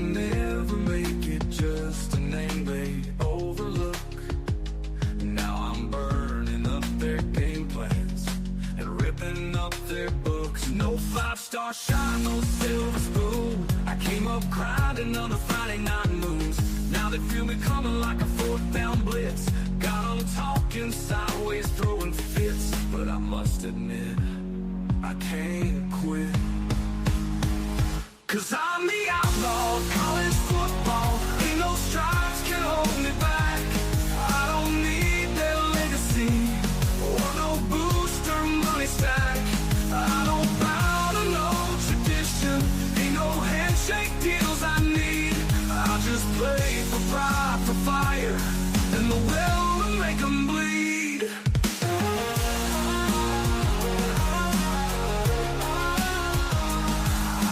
never make it, just a name they overlook. Now I'm burning up their game plans and ripping up their books. No 5-star shot, no silver spoon. I came up grinding on the Friday night moons. Now they feel me coming like a 4th down blitz. Got 'em talking sideways, throwing fits. But I must admit, I can't quit. 'Cause I'm the outlaw of college football. Ain't no stripes can hold me back. I don't need their legacy or no booster money stack. I don't bow to no tradition. Ain't no handshake deals I need. I just play for pride, for fire, and the will to make 'em bleed.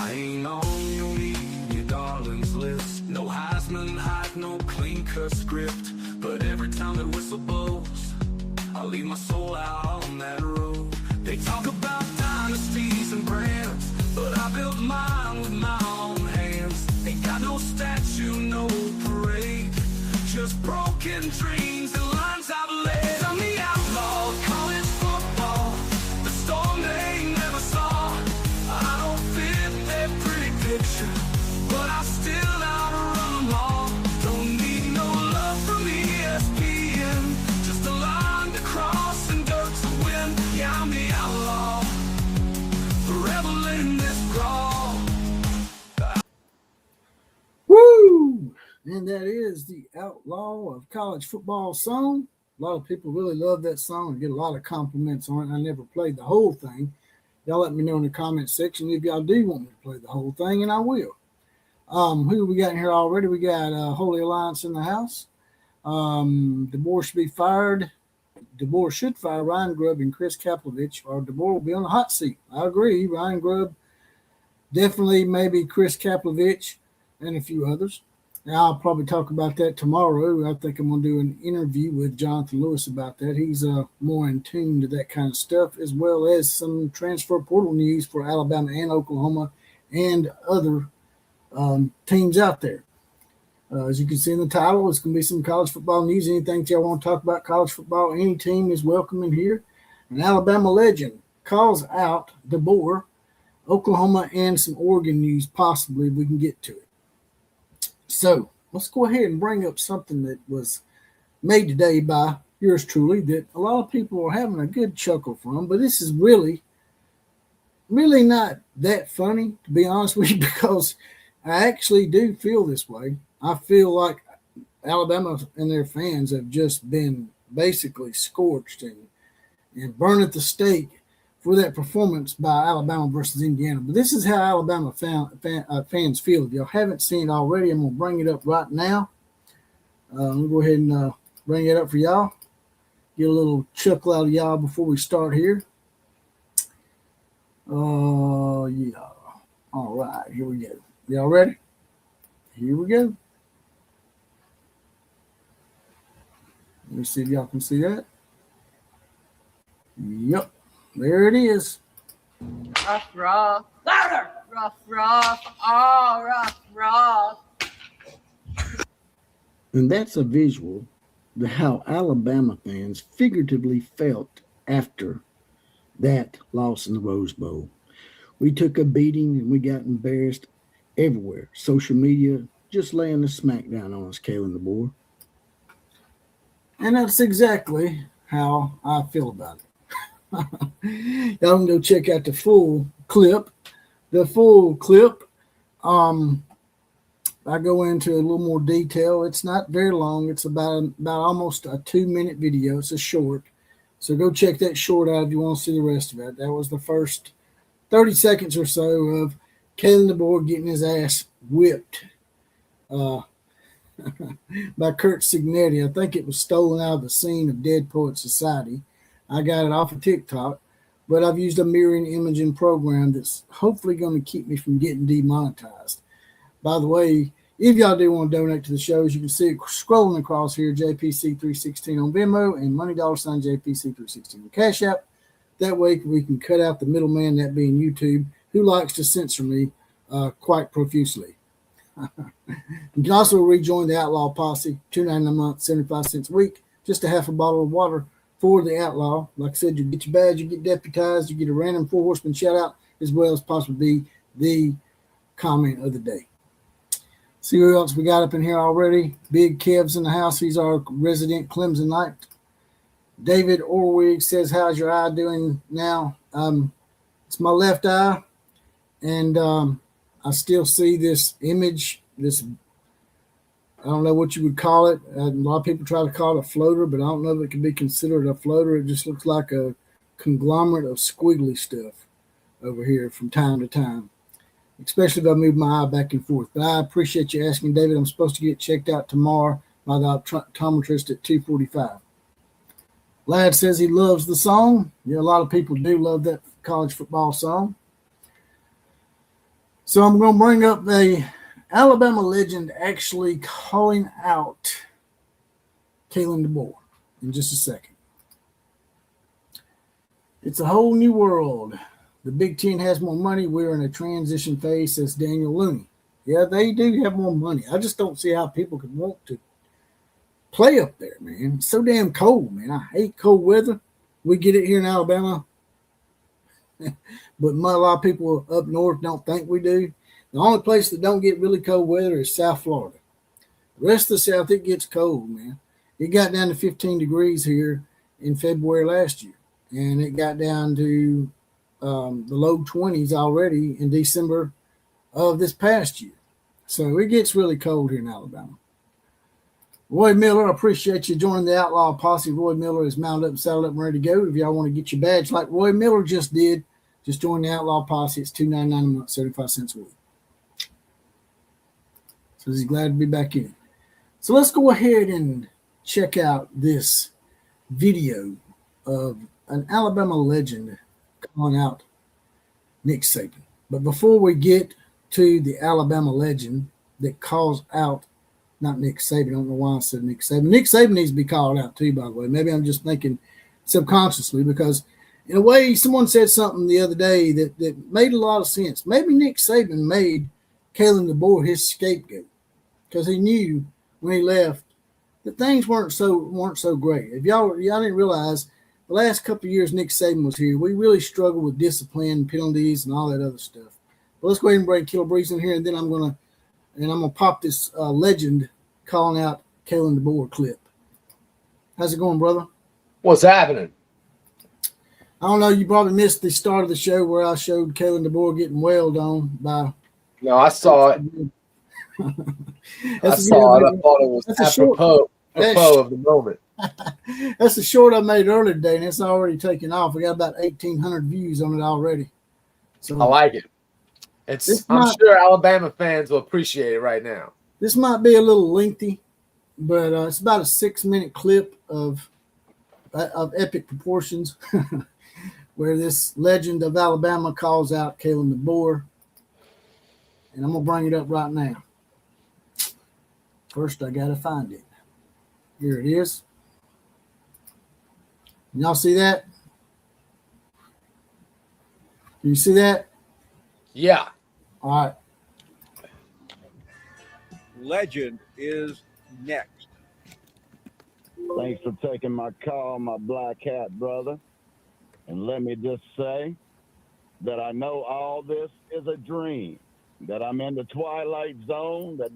I ain't on your media darlings list. No Heisman hype, no clean-cut script. But every time that whistle blows, I leave my soul out on that road. They talk about dynasties and brands, but I built mine with my own hands. Ain't got no statue, no parade, just broken dreams and lines I've laid. I'm the outlaw of college football, the storm they never saw. I don't fit their pretty picture, but I still outrun them all. Don't need no love from ESPN, just a line to cross and dirt to win. Yeah, I'm the outlaw, forever letting this brawl. Woo! And that is the Outlaw of College Football song. A lot of people really love that song and get a lot of compliments on it. I never played the whole thing. Y'all let me know in the comment section if y'all do want me to play the whole thing, and I will. Who we got in here already? We got Holy Alliance in the house. DeBoer should be fired. DeBoer should fire Ryan Grubb and Chris Kaplovich, or DeBoer will be on the hot seat. I agree. Ryan Grubb, definitely maybe Chris Kaplovich, and a few others. And I'll probably talk about that tomorrow. I think I'm going to do an interview with Jonathan Lewis about that. He's more in tune to that kind of stuff, as well as some transfer portal news for Alabama and Oklahoma and other teams out there. As you can see in the title, it's going to be some college football news. Anything y'all want to talk about college football, any team is welcome in here. An Alabama legend calls out DeBoer, Oklahoma, and some Oregon news, possibly, if we can get to it. So let's go ahead and bring up something that was made today by yours truly that a lot of people are having a good chuckle from, but this is really not that funny, to be honest with you, because I actually do feel this way. I feel like Alabama and their fans have just been basically scorched and burned at the stake for that performance by Alabama versus Indiana. But this is how Alabama fans feel. If y'all haven't seen it already, I'm going to bring it up right now. Let me go ahead and bring it up for y'all. Get a little chuckle out of y'all before we start here. Yeah. All right, here we go. Y'all ready? Here we go. Let me see if y'all can see that. Yep. There it is. Rough, rough. Louder! Rough, rough. Oh, rough, rough. And that's a visual of how Alabama fans figuratively felt after that loss in the Rose Bowl. We took a beating and we got embarrassed everywhere. Social media just laying the smackdown on us, Kalen DeBoer. And that's exactly how I feel about it. Y'all can go check out the full clip. I go into a little more detail. It's not very long. It's about almost a 2-minute video. It's a short. So go check that short out if you want to see the rest of it. That was the first 30 seconds or so of Kalen DeBoer getting his ass whipped by Kurt Signetti. I think it was stolen out of the scene of Dead Poet Society. I got it off of TikTok, but I've used a mirroring imaging program that's hopefully going to keep me from getting demonetized. By the way, if y'all do want to donate to the shows, you can see it scrolling across here, JPC316 on Venmo and $money JPC316 on Cash App. That way we can cut out the middleman, that being YouTube, who likes to censor me quite profusely. You can also rejoin the Outlaw Posse, $2.99 a month, 75 cents a week, just a half a bottle of water for the Outlaw. Like I said, you get your badge, you get deputized, you get a random Four Horsemen shout out, as well as possibly be the comment of the day. See who else we got up in here already. Big Kev's in the house. He's our resident Clemson Knight. David Orwig says, how's your eye doing now? It's my left eye, and I still see this image, this, I don't know what you would call it. A lot of people try to call it a floater, but I don't know if it can be considered a floater. It just looks like a conglomerate of squiggly stuff over here from time to time, especially if I move my eye back and forth. But I appreciate you asking, David. I'm supposed to get checked out tomorrow by the optometrist at 2:45. Lad says he loves the song. Yeah, a lot of people do love that college football song. So I'm going to bring up the Alabama legend actually calling out Kalen DeBoer in just a second. It's a whole new world. The Big Ten has more money. We're in a transition phase, says Daniel Looney. Yeah, they do have more money. I just don't see how people could want to play up there, man. It's so damn cold, man. I hate cold weather. We get it here in Alabama, but a lot of people up north don't think we do. The only place that don't get really cold weather is South Florida. The rest of the South, it gets cold, man. It got down to 15 degrees here in February last year, and it got down to the low 20s already in December of this past year. So it gets really cold here in Alabama. Roy Miller, I appreciate you joining the Outlaw Posse. Roy Miller is mounted up and saddled up and ready to go. If y'all want to get your badge like Roy Miller just did, just join the Outlaw Posse. It's $2.99 a month, 75 cents a week. So he's glad to be back in. So let's go ahead and check out this video of an Alabama legend calling out Nick Saban. But before we get to the Alabama legend that calls out, not Nick Saban, I don't know why I said Nick Saban. Nick Saban needs to be called out too, by the way. Maybe I'm just thinking subconsciously, because in a way, someone said something the other day that made a lot of sense. Maybe Nick Saban made Kalen DeBoer his scapegoat, because he knew when he left that things weren't so great. If y'all didn't realize, the last couple of years Nick Saban was here, we really struggled with discipline, penalties, and all that other stuff. But let's go ahead and bring Killer Breeze in here, and then I'm gonna pop this legend calling out Kalen DeBoer clip. How's it going, brother? What's happening? I don't know. You probably missed the start of the show where I showed Kalen DeBoer getting wailed on by. No, I saw it. I saw it. I thought it was apropos of the moment. That's the short I made earlier today, and it's already taken off. We got about 1,800 views on it already. So I like it. I'm sure Alabama fans will appreciate it right now. This might be a little lengthy, but it's about a 6-minute clip of epic proportions where this legend of Alabama calls out Kalen DeBoer. And I'm going to bring it up right now. First, I got to find it. Here it is. Y'all see that? Can you see that? Yeah. All right. Legend is next. Thanks for taking my call, my black hat brother. And let me just say that I know all this is a dream, that I'm in the twilight zone. That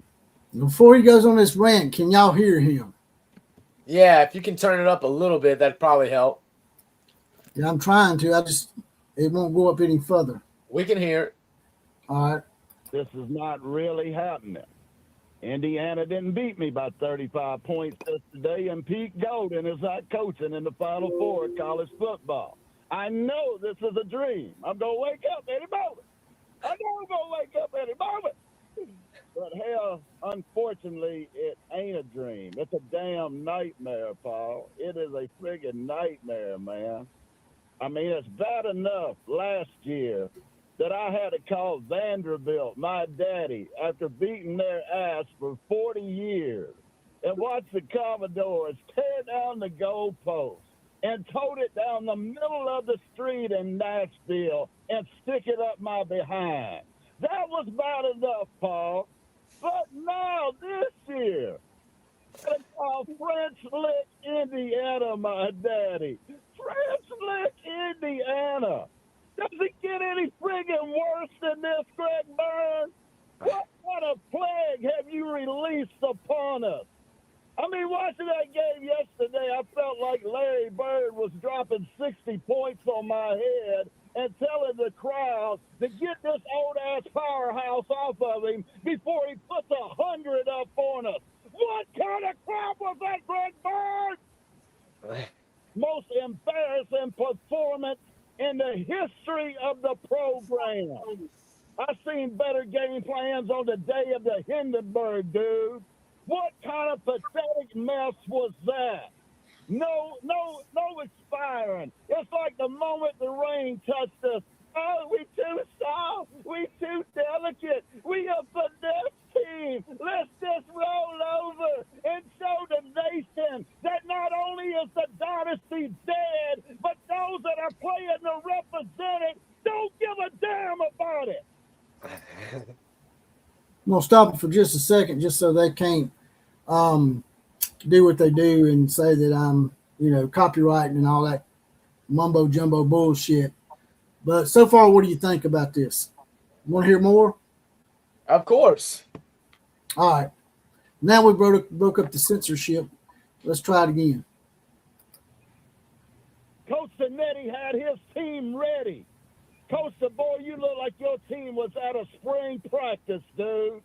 before he goes on this rant, can y'all hear him? Yeah, if you can turn it up a little bit, that'd probably help. Yeah, I'm trying to. It won't go up any further. We can hear it. All right. this is not really happening. Indiana didn't beat me by 35 points yesterday, and Pete Golden is not coaching in the Final Four of college football. I know this is a dream. I'm going to wake up any moment. I know I'm going to wake up any moment. But hell, unfortunately, it ain't a dream. It's a damn nightmare, Paul. It is a friggin' nightmare, man. I mean, it's bad enough last year that I had to call Vanderbilt my daddy after beating their ass for 40 years and watch the Commodores tear down the goalpost and tote it down the middle of the street in Nashville and stick it up my behind. That was bad enough, Paul. But now this year, they call French Lick, Indiana, my daddy. French Lick, Indiana. Does it get any friggin' worse than this, Greg Burns? What kind of plague have you released upon us? I mean, watching that game yesterday, I felt like Larry Bird was dropping 60 points on my head and telling the crowd to get this old-ass powerhouse off of him before he puts 100 up on us. What kind of crap was that, Greg Bird? Most embarrassing performance in the history of the program. I've seen better game plans on the day of the Hindenburg, dude. What kind of pathetic mess was that? No expiring. It's like the moment the rain touched us. Oh, we too soft. We too delicate. We a finesse team. Let's just roll over and show the nation that not only is the dynasty dead, but those that are playing to represent it don't give a damn about it. I'm going to stop it for just a second just so they can't do what they do and say that I'm, copyrighting and all that mumbo jumbo bullshit. But so far, what do you think about this? Want to hear more? Of course. All right. Now we broke up the censorship. Let's try it again. Coach Zanetti had his team ready. Coach DeBoer, you look like your team was at a spring practice, dude.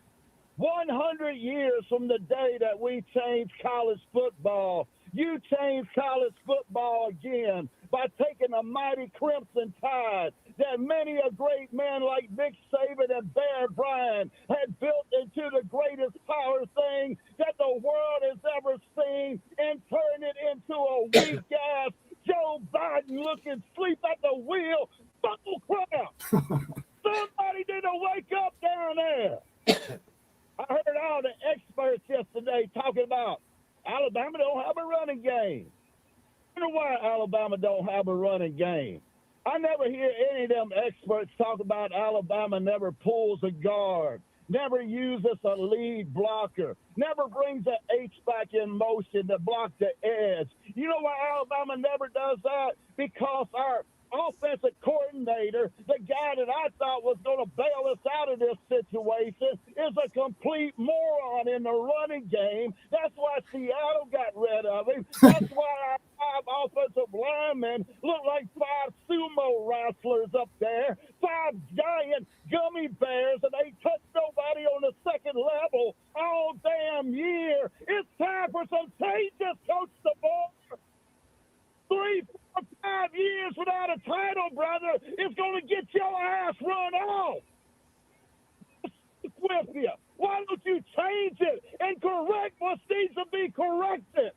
100 years from the day that we changed college football, you changed college football again by taking a mighty Crimson Tide that many a great men like Nick Saban and Bear Bryant had built into the greatest power thing that the world has ever seen and turned it into a weak-ass Joe Biden-looking sleep at the wheel buckle crap. Somebody need to wake up down there. I heard all the experts yesterday talking about Alabama don't have a running game. I wonder why Alabama don't have a running game. I never hear any of them experts talk about Alabama never pulls a guard, never uses a lead blocker, never brings an H-back in motion to block the edge. You know why Alabama never does that? Because our offensive coordinator, the guy that I thought was going to bail us out of this situation, is a complete moron in the running game. That's why Seattle got rid of him. That's why our 5 offensive linemen look like 5 sumo wrestlers up there, 5 giant gummy bears, and they touch nobody on the second level all damn year. It's time for some changes, Coach DeBoer. 3, 4, 5 years without a title, brother, is going to get your ass run off. With you. Why don't you change it and correct what needs to be corrected?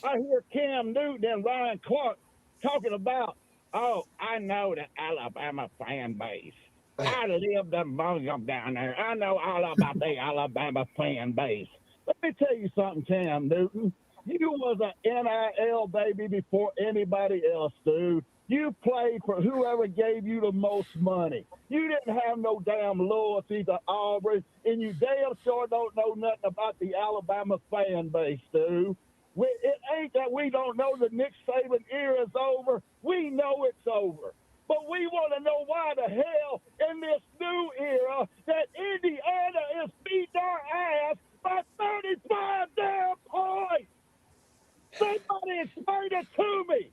I hear Cam Newton and Ryan Clark talking about, oh, I know the Alabama fan base. I lived among them down there. I know all about the Alabama fan base. Let me tell you something, Cam Newton. You was an NIL baby before anybody else, dude. You played for whoever gave you the most money. You didn't have no damn loyalty to Auburn, and you damn sure don't know nothing about the Alabama fan base, dude. It ain't that we don't know the Nick Saban era is over. We know it's over. But we want to know why the hell in this new era that Indiana is beating our ass by 35 damn points. Somebody explain it to me.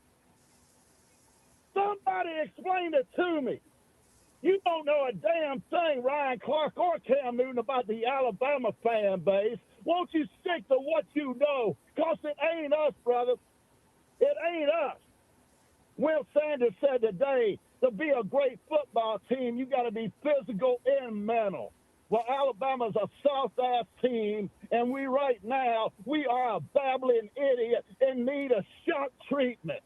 Somebody explain it to me. You don't know a damn thing, Ryan Clark or Cam Newton, about the Alabama fan base. Won't you stick to what you know? Because it ain't us, brother. It ain't us. Will Sanders said today, to be a great football team, you got to be physical and mental. Well, Alabama's a soft-ass team, and we are a babbling idiot and need a shock treatment.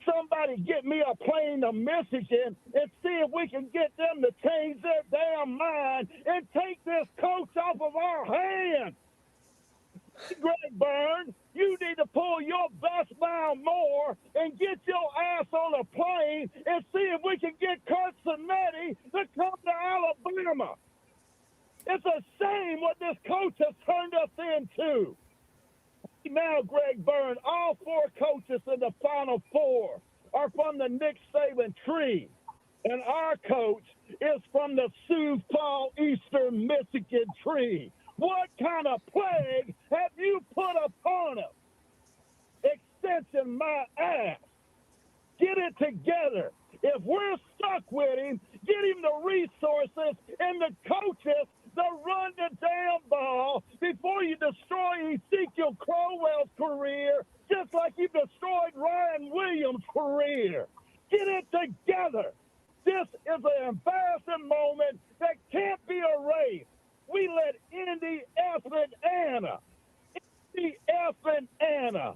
Somebody get me a plane to Michigan and see if we can get them to change their damn mind and take this coach off of our hands. Greg Burns, you need to pull your best mile more and get your ass on a plane and see if we can get Kurt Zanetti to come to Alabama. It's a shame what this coach has turned us into. Now, Greg Byrne, all 4 coaches in the Final Four are from the Nick Saban tree. And our coach is from the Sioux Falls, Eastern Michigan tree. What kind of plague have you put upon us? Extension my ass. Get it together. If we're stuck with him, get him the resources and the coaches to run the damn ball before you destroy Ezekiel Crowell's career, just like you destroyed Ryan Williams' career. Get it together. This is an embarrassing moment that can't be erased. We let Indy effing Anna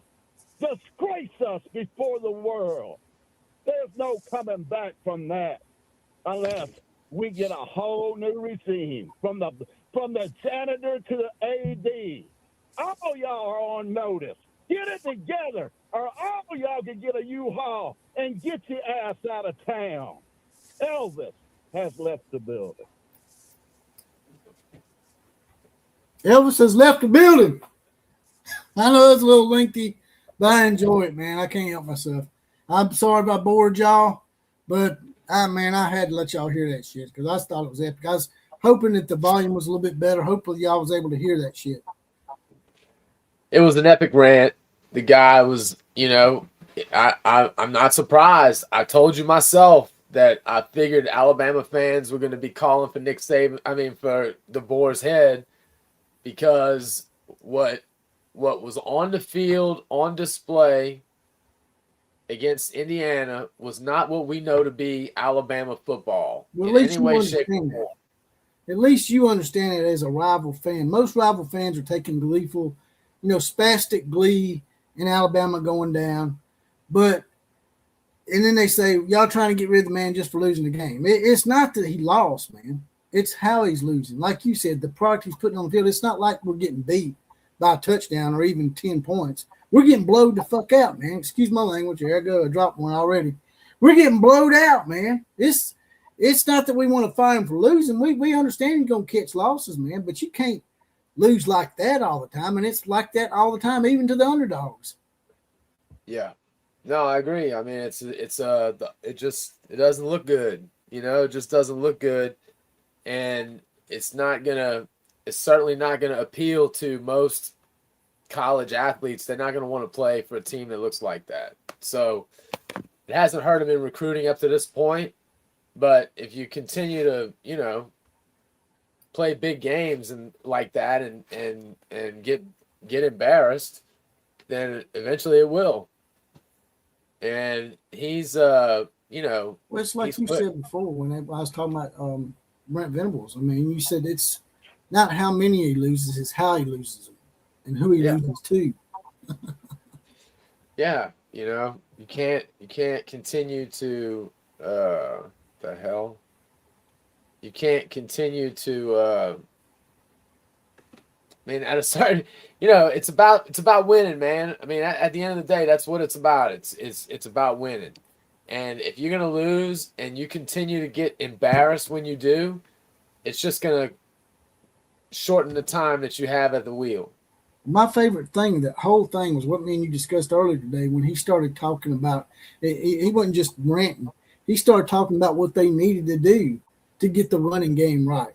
disgrace us before the world. There's no coming back from that unless we get a whole new regime from the janitor to the AD. All y'all are on notice. Get it together, or all y'all can get a U-Haul and get your ass out of town. Elvis has left the building. Elvis has left the building. I know it's a little lengthy, but I enjoy it, man. I can't help myself. I'm sorry if I bored y'all, but I had to let y'all hear that shit because I thought it was epic. I was hoping that the volume was a little bit better. Hopefully y'all was able to hear that shit. It was an epic rant. The guy was, I'm not surprised. I told you myself that I figured Alabama fans were going to be calling for for DeBoer's head because what was on the field on display against Indiana was not what we know to be Alabama football in any way, shape, or form. At least you understand it as a rival fan. Most rival fans are taking gleeful, spastic glee in Alabama going down. And then they say, y'all trying to get rid of the man just for losing the game. It's not that he lost, man. It's how he's losing. Like you said, the product he's putting on the field, it's not like we're getting beat by a touchdown or even 10 points. We're getting blowed the fuck out, man. Excuse my language. There I go. I dropped one already. We're getting blowed out, man. It's not that we want to fight him for losing. We understand he's going to catch losses, man, but you can't lose like that all the time, and it's like that all the time, even to the underdogs. Yeah. No, I agree. I mean, it doesn't look good. It just doesn't look good, and it's certainly not gonna appeal to most college athletes. They're not gonna want to play for a team that looks like that. So it hasn't hurt them in recruiting up to this point, but if you continue to, play big games and like that and get embarrassed, then eventually it will. And he's, well, it's like you said before when I was talking about Brent Venables. I mean, you said it's not how many he loses, it's how he loses them and who he loses to. Yeah, you can't continue to the hell. You can't continue to at a certain, it's about winning, man. I mean, at the end of the day, that's what it's about. It's about winning. And if you're going to lose and you continue to get embarrassed when you do, it's just going to shorten the time that you have at the wheel. My favorite thing, that whole thing, was what me and you discussed earlier today when he started talking about, he wasn't just ranting. He started talking about what they needed to do to get the running game right.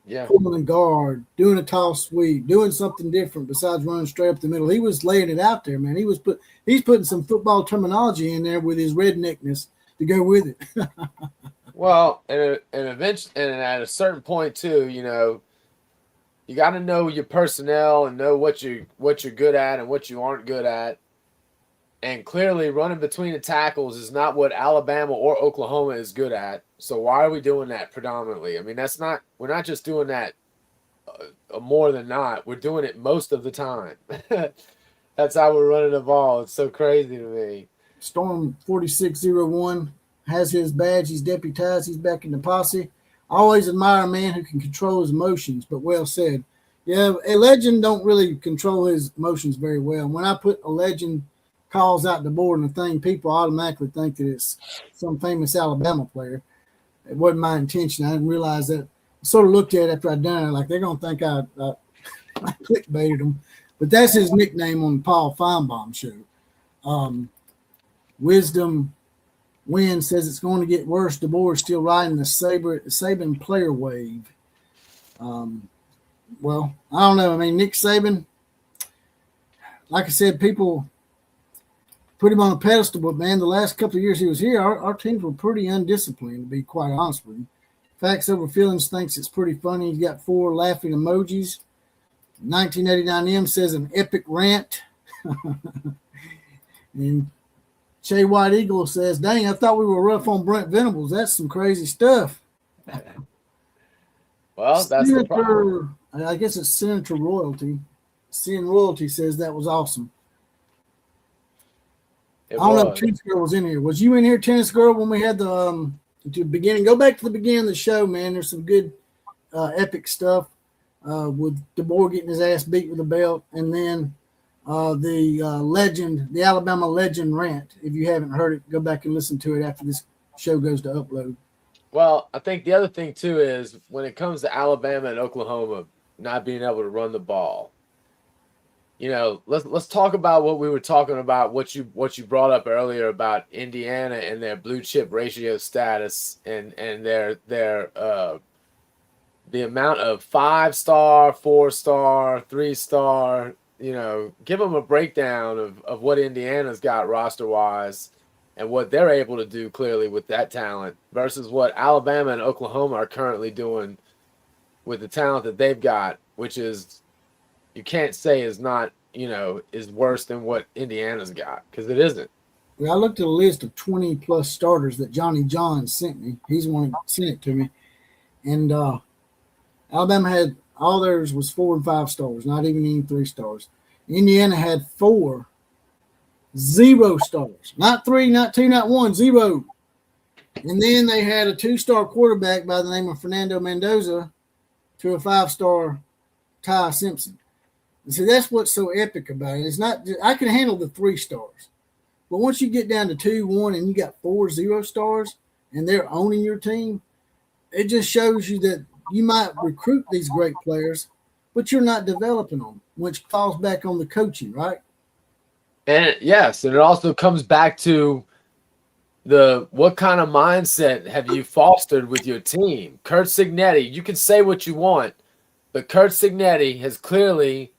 Yeah. Pulling a guard, doing a toss sweep, doing something different besides running straight up the middle. He was laying it out there, man. He's putting some football terminology in there with his redneckness to go with it. Well, and eventually, and at a certain point too, you got to know your personnel and know what you're good at and what you aren't good at. And clearly, running between the tackles is not what Alabama or Oklahoma is good at. So why are we doing that predominantly? I mean, we're not just doing that more than not. We're doing it most of the time. That's how we're running the ball. It's so crazy to me. Storm 4601 has his badge. He's deputized. He's back in the posse. I always admire a man who can control his emotions, but well said. Yeah, a legend don't really control his emotions very well. When I put a legend calls out the board and the thing, people automatically think that it's some famous Alabama player. It wasn't my intention. I didn't realize that sort of looked at it after I'd done it, like they're gonna think I clickbaited them, but that's his nickname on the Paul Feinbaum show. Wisdom Win says it's going to get worse. DeBoer is still riding the Saban player wave. Well, I don't know. I mean, Nick Saban, like I said, people put him on a pedestal, but man, the last couple of years he was here, our teams were pretty undisciplined, to be quite honest with you. Facts Over Feelings thinks it's pretty funny. He's got 4 laughing emojis. 1989M says an epic rant. And Shay White Eagle says, dang, I thought we were rough on Brent Venables. That's some crazy stuff. Well, that's the problem. I guess it's Senator Royalty. Sin Royalty says that was awesome. I don't know if Tennis Girl was in here. Was you in here, Tennis Girl, when we had the beginning? Go back to the beginning of the show, man. There's some good epic stuff with DeBoer getting his ass beat with a belt, and then the Alabama legend rant. If you haven't heard it, go back and listen to it after this show goes to upload. Well, I think the other thing too is when it comes to Alabama and Oklahoma not being able to run the ball. You know, let's talk about what we were talking about, what you brought up earlier about Indiana and their blue chip ratio status and their the amount of 5-star, 4-star, 3-star. You know, give them a breakdown of what Indiana's got roster wise and what they're able to do clearly with that talent versus what Alabama and Oklahoma are currently doing with the talent that they've got, which is you can't say is not, you know, is worse than what Indiana's got because it isn't. Well, I looked at a list of 20 plus starters that Johnny John sent me. He's the one that sent it to me. And Alabama had all theirs was 4 and 5 stars, not even any 3 stars. Indiana had 4 0 stars, not 3, not 2, not 1, 0. And then they had a 2-star quarterback by the name of Fernando Mendoza to a 5-star Ty Simpson. And so that's what's so epic about it. It's not I can handle the 3 stars, but once you get down to 2, 1, and you got 4 0 stars, and they're owning your team, it just shows you that you might recruit these great players, but you're not developing them, which falls back on the coaching, right? And yes, and it also comes back to what kind of mindset have you fostered with your team? Kurt Cignetti, you can say what you want, but Kurt Cignetti has clearly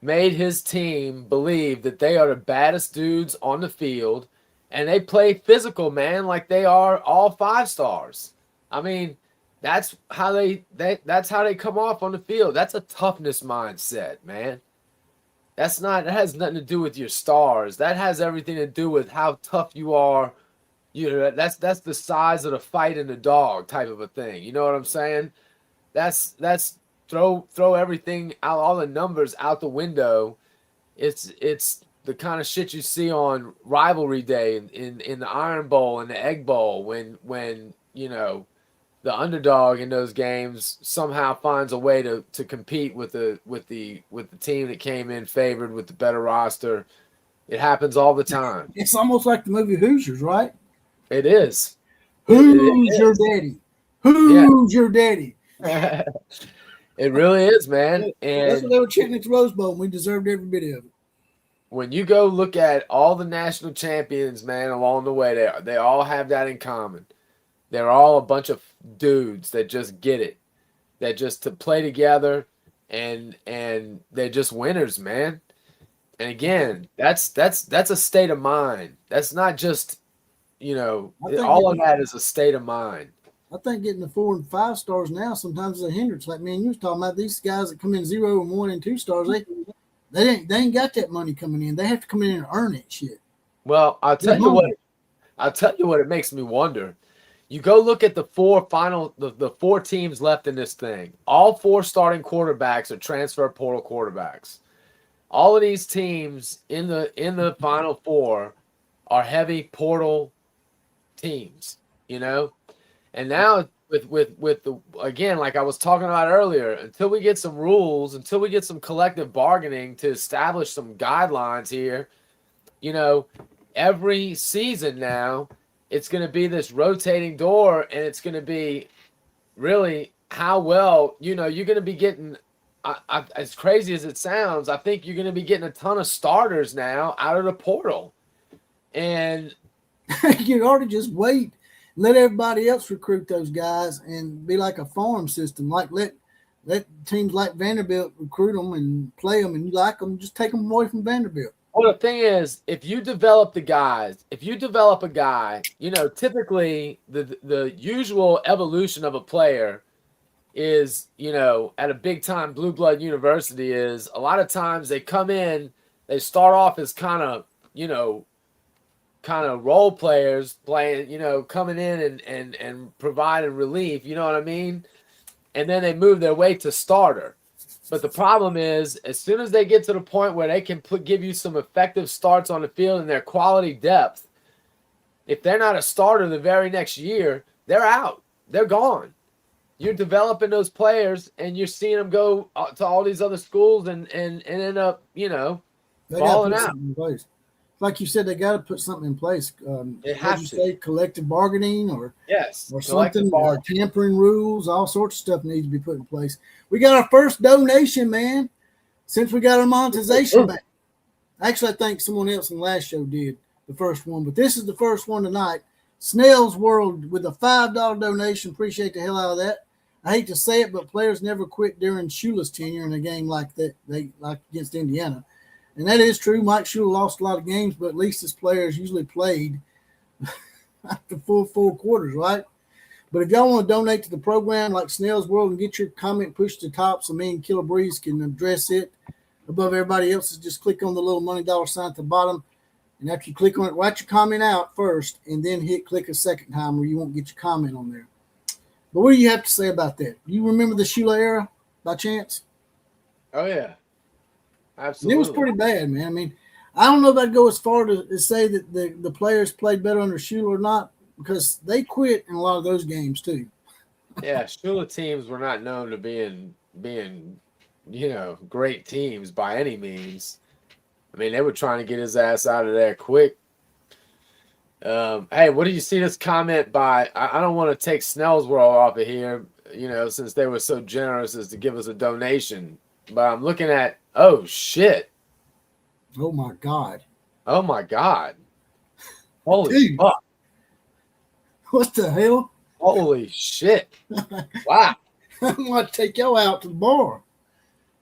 made his team believe that they are the baddest dudes on the field, and they play physical, man, like they are all 5 stars. I mean, that's how that's how they come off on the field. That's a toughness mindset, man. That has nothing to do with your stars. That has everything to do with how tough you are. You know, that's the size of the fight in the dog type of a thing. You know what I'm saying? That's throw everything out, all the numbers out the window. It's the kind of shit you see on rivalry day in the Iron Bowl and the Egg Bowl when you know the underdog in those games somehow finds a way to compete with the team that came in favored with the better roster. It happens all the time. It's almost like the movie Hoosiers, right? It is. Who's your daddy? Who's your daddy? It really is, man. And that's what they were chanting at the Rose Bowl, and we deserved every bit of it. When you go look at all the national champions, man, along the way, they all have that in common. They're all a bunch of dudes that just get it, that just to play together, and they're just winners, man. And again, that's a state of mind. That's not just, you know, all of that is a state of mind. I think getting the 4 and 5 stars now sometimes is a hindrance. Like, man, you was talking about these guys that come in 0 and 1 and 2 stars. They ain't got that money coming in. They have to come in and earn it. Shit. Well, I'll tell you what it makes me wonder. You go look at the 4 teams left in this thing. All 4 starting quarterbacks are transfer portal quarterbacks. All of these teams in the Final 4 are heavy portal teams, you know? And now with the again, like I was talking about earlier, until we get some rules, until we get some collective bargaining to establish some guidelines here, you know, every season now it's going to be this rotating door, and it's going to be really how well, you're going to be getting, as crazy as it sounds, I think you're going to be getting a ton of starters now out of the portal. And you ought to just wait, let everybody else recruit those guys and be like a farm system. Like let teams like Vanderbilt recruit them and play them, and you like them, just take them away from Vanderbilt. well, the thing is, if you develop a guy, typically the usual evolution of a player is, at a big time blue blood university is a lot of times they come in, they start off as kind of role players playing, coming in and providing relief, you know what I mean? And then they move their way to starter. But the problem is, as soon as they get to the point where they can give you some effective starts on the field and their quality depth, if they're not a starter the very next year, they're out. They're gone. You're developing those players, and you're seeing them go to all these other schools and end up, balling out. Like you said, they got to put something in place. They have to say collective bargaining or something, or tampering rules. All sorts of stuff needs to be put in place. We got our first donation, man, since we got our monetization back. Actually, I think someone else in the last show did the first one, but this is the first one tonight. Snell's World with a $5 donation. Appreciate the hell out of that. I hate to say it, but players never quit during Shula's tenure in a game like that, like against Indiana. And that is true. Mike Shula lost a lot of games, but at least his players usually played the full 4 quarters, right? But if y'all want to donate to the program like Snell's World and get your comment pushed to the top so me and Killer Breeze can address it above everybody else's, just click on the little money dollar sign at the bottom. And after you click on it, write your comment out first and then hit click a second time or you won't get your comment on there. But what do you have to say about that? Do you remember the Shula era by chance? Oh, yeah. Absolutely. And it was pretty bad, man. I mean, I don't know if I'd go as far to say that the players played better under Shula or not, because they quit in a lot of those games too. Yeah, Shula teams were not known to being great teams by any means. I mean, they were trying to get his ass out of there quick. Hey, what do you see this comment by? I don't want to take Snell's World off of here, since they were so generous as to give us a donation. But I'm looking at, oh, shit. Oh, my God. Oh, my God. Holy fuck. What the hell? Holy shit. Wow. I'm going to take y'all out to the bar.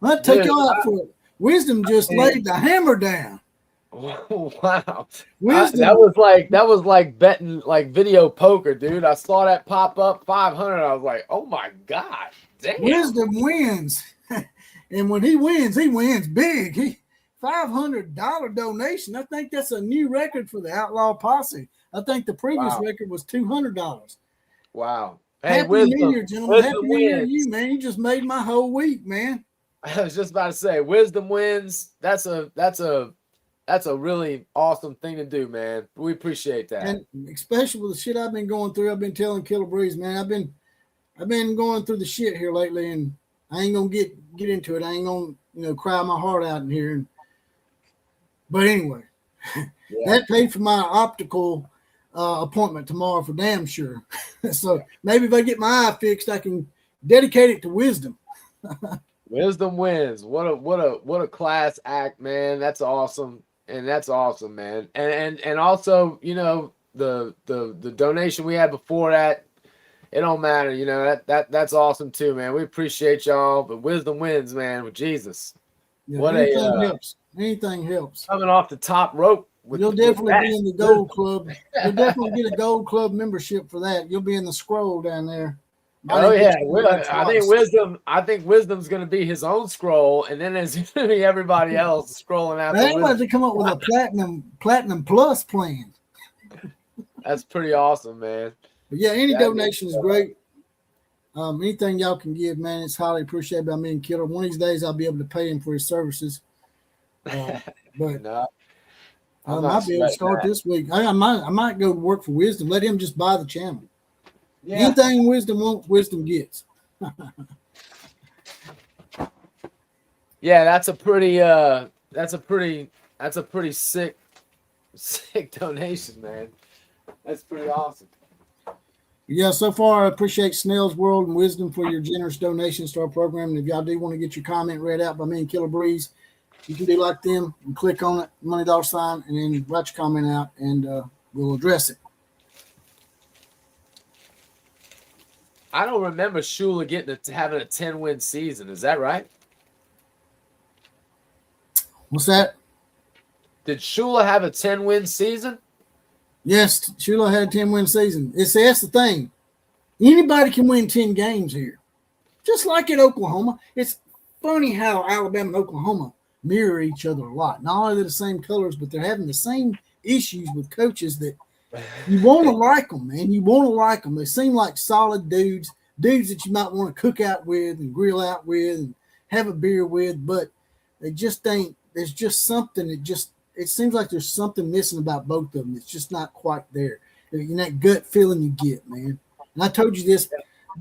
I'm going to take y'all out for it. Wisdom just laid the hammer down. Wow. Wisdom. That was like betting like video poker, dude. I saw that pop up 500. I was like, oh, my God. Damn. Wisdom wins. And when he wins big. $500 donation. I think that's a new record for the Outlaw Posse. I think the previous record was $200. Wow. Hey, Happy New Year, gentlemen. Happy New Year to you, man. You just made my whole week, man. I was just about to say, Wisdom wins. That's a really awesome thing to do, man. We appreciate that. And especially with the shit I've been going through, I've been telling Killer Breeze, man, I've been going through the shit here lately, and I ain't gonna get into it. I ain't gonna cry my heart out in here. But anyway, that paid for my optical appointment tomorrow for damn sure. So maybe if I get my eye fixed, I can dedicate it to Wisdom. Wisdom wins. What a class act, man. That's awesome. And that's awesome, man. And also, the donation we had before that, it don't matter, that's awesome too, man. We appreciate y'all, but Wisdom wins, man, with Jesus. Yeah, anything helps. Anything helps. Coming off the top rope. You'll definitely be in the Gold Club. You'll definitely get a Gold Club membership for that. You'll be in the scroll down there. I think Wisdom's going to be his own scroll, and then there's going to be everybody else scrolling after. They want to come up with a platinum plus plan. That's pretty awesome, man. But yeah, any donation is great. Anything y'all can give, man, it's highly appreciated by me and Killer. One of these days, I'll be able to pay him for his services. But no, I might be able to start this week. I might go to work for Wisdom. Let him just buy the channel. Yeah. Anything Wisdom wants, Wisdom gets. Yeah, that's a pretty sick donation, man. That's pretty awesome. Yeah, so far I appreciate Snell's World and Wisdom for your generous donations to our program. And if y'all do want to get your comment read out by me and Killer Breeze, you can do like them and click on it, money dollar sign, and then write your comment out, and we'll address it. I don't remember Shula having a 10-win season. Is that right? What's that? Did Shula have a 10-win season? Yes, Shula had a 10-win season. That's the thing. Anybody can win 10 games here. Just like at Oklahoma. It's funny how Alabama and Oklahoma mirror each other a lot. Not only are they the same colors, but they're having the same issues with coaches that you want to like them, man. You want to like them. They seem like solid dudes that you might want to cook out with and grill out with and have a beer with, but they just ain't. There's just something it seems like there's something missing about both of them. It's just not quite there. And that gut feeling you get, man. And I told you this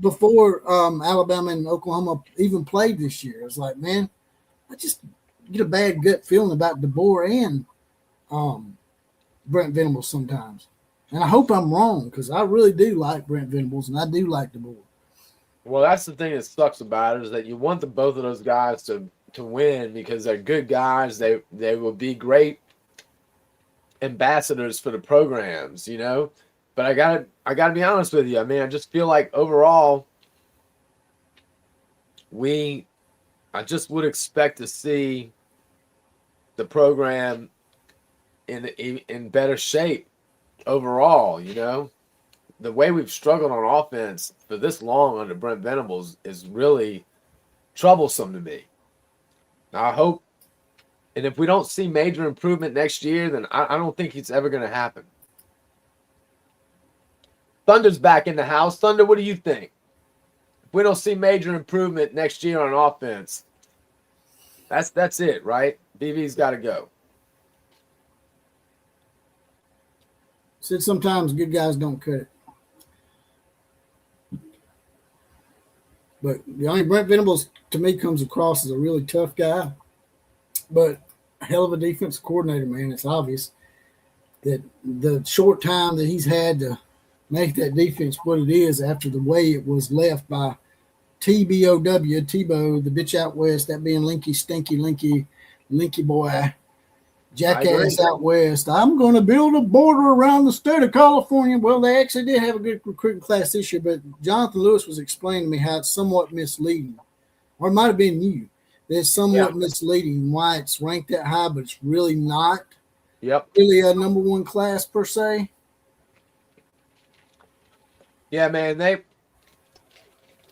before Alabama and Oklahoma even played this year. I was like, man, I just get a bad gut feeling about DeBoer and Brent Venables sometimes. And I hope I'm wrong because I really do like Brent Venables and I do like DeBoer. Well, that's the thing that sucks about it is that you want both of those guys to win because they're good guys. They will be great ambassadors for the programs, you know. But I gotta be honest with you. I mean, I just feel like overall, I just would expect to see the program in better shape overall. You know, the way we've struggled on offense for this long under Brent Venables is really troublesome to me. Now, I hope, and if we don't see major improvement next year, then I don't think it's ever going to happen. Thunder's back in the house. Thunder, what do you think? If we don't see major improvement next year on offense, that's it, right? BV's got to go. Said sometimes good guys don't cut it. But the only Brent Venables to me comes across as a really tough guy, but a hell of a defensive coordinator, man. It's obvious that the short time that he's had to make that defense what it is after the way it was left by TBOW, Tebow, the bitch out west, that being Linky Stinky, Linky boy, jackass out west. I'm going to build a border around the state of California. Well, they actually did have a good recruiting class this year, but Jonathan Lewis was explaining to me how it's somewhat misleading, or it might have been you. It's somewhat misleading why it's ranked that high, but it's really not. Yep. Really a number one class per se. Yeah, man.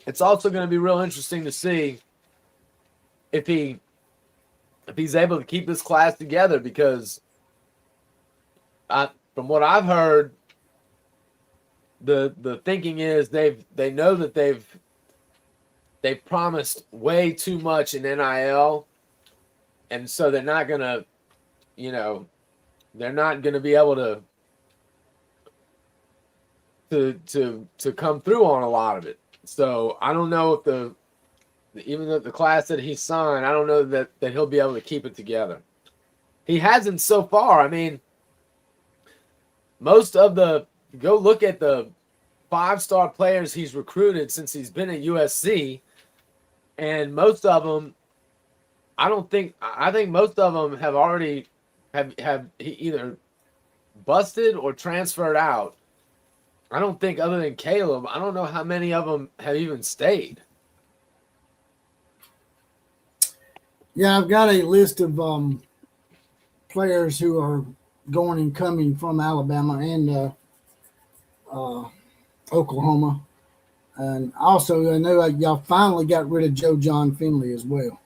It's also going to be real interesting to see if he's able to keep this class together because from what I've heard, the thinking is they know that they've promised way too much in NIL, and so they're not gonna, they're not gonna be able to come through on a lot of it. So I don't know if even though the class that he signed, I don't know that he'll be able to keep it together. He hasn't so far. I mean, go look at the 5-star players he's recruited since he's been at USC, and most of them, I think most of them have already have either busted or transferred out. I don't think other than Caleb, I don't know how many of them have even stayed. Yeah, I've got a list of players who are going and coming from Alabama and Oklahoma. And also, I know y'all finally got rid of Joe John Finley as well.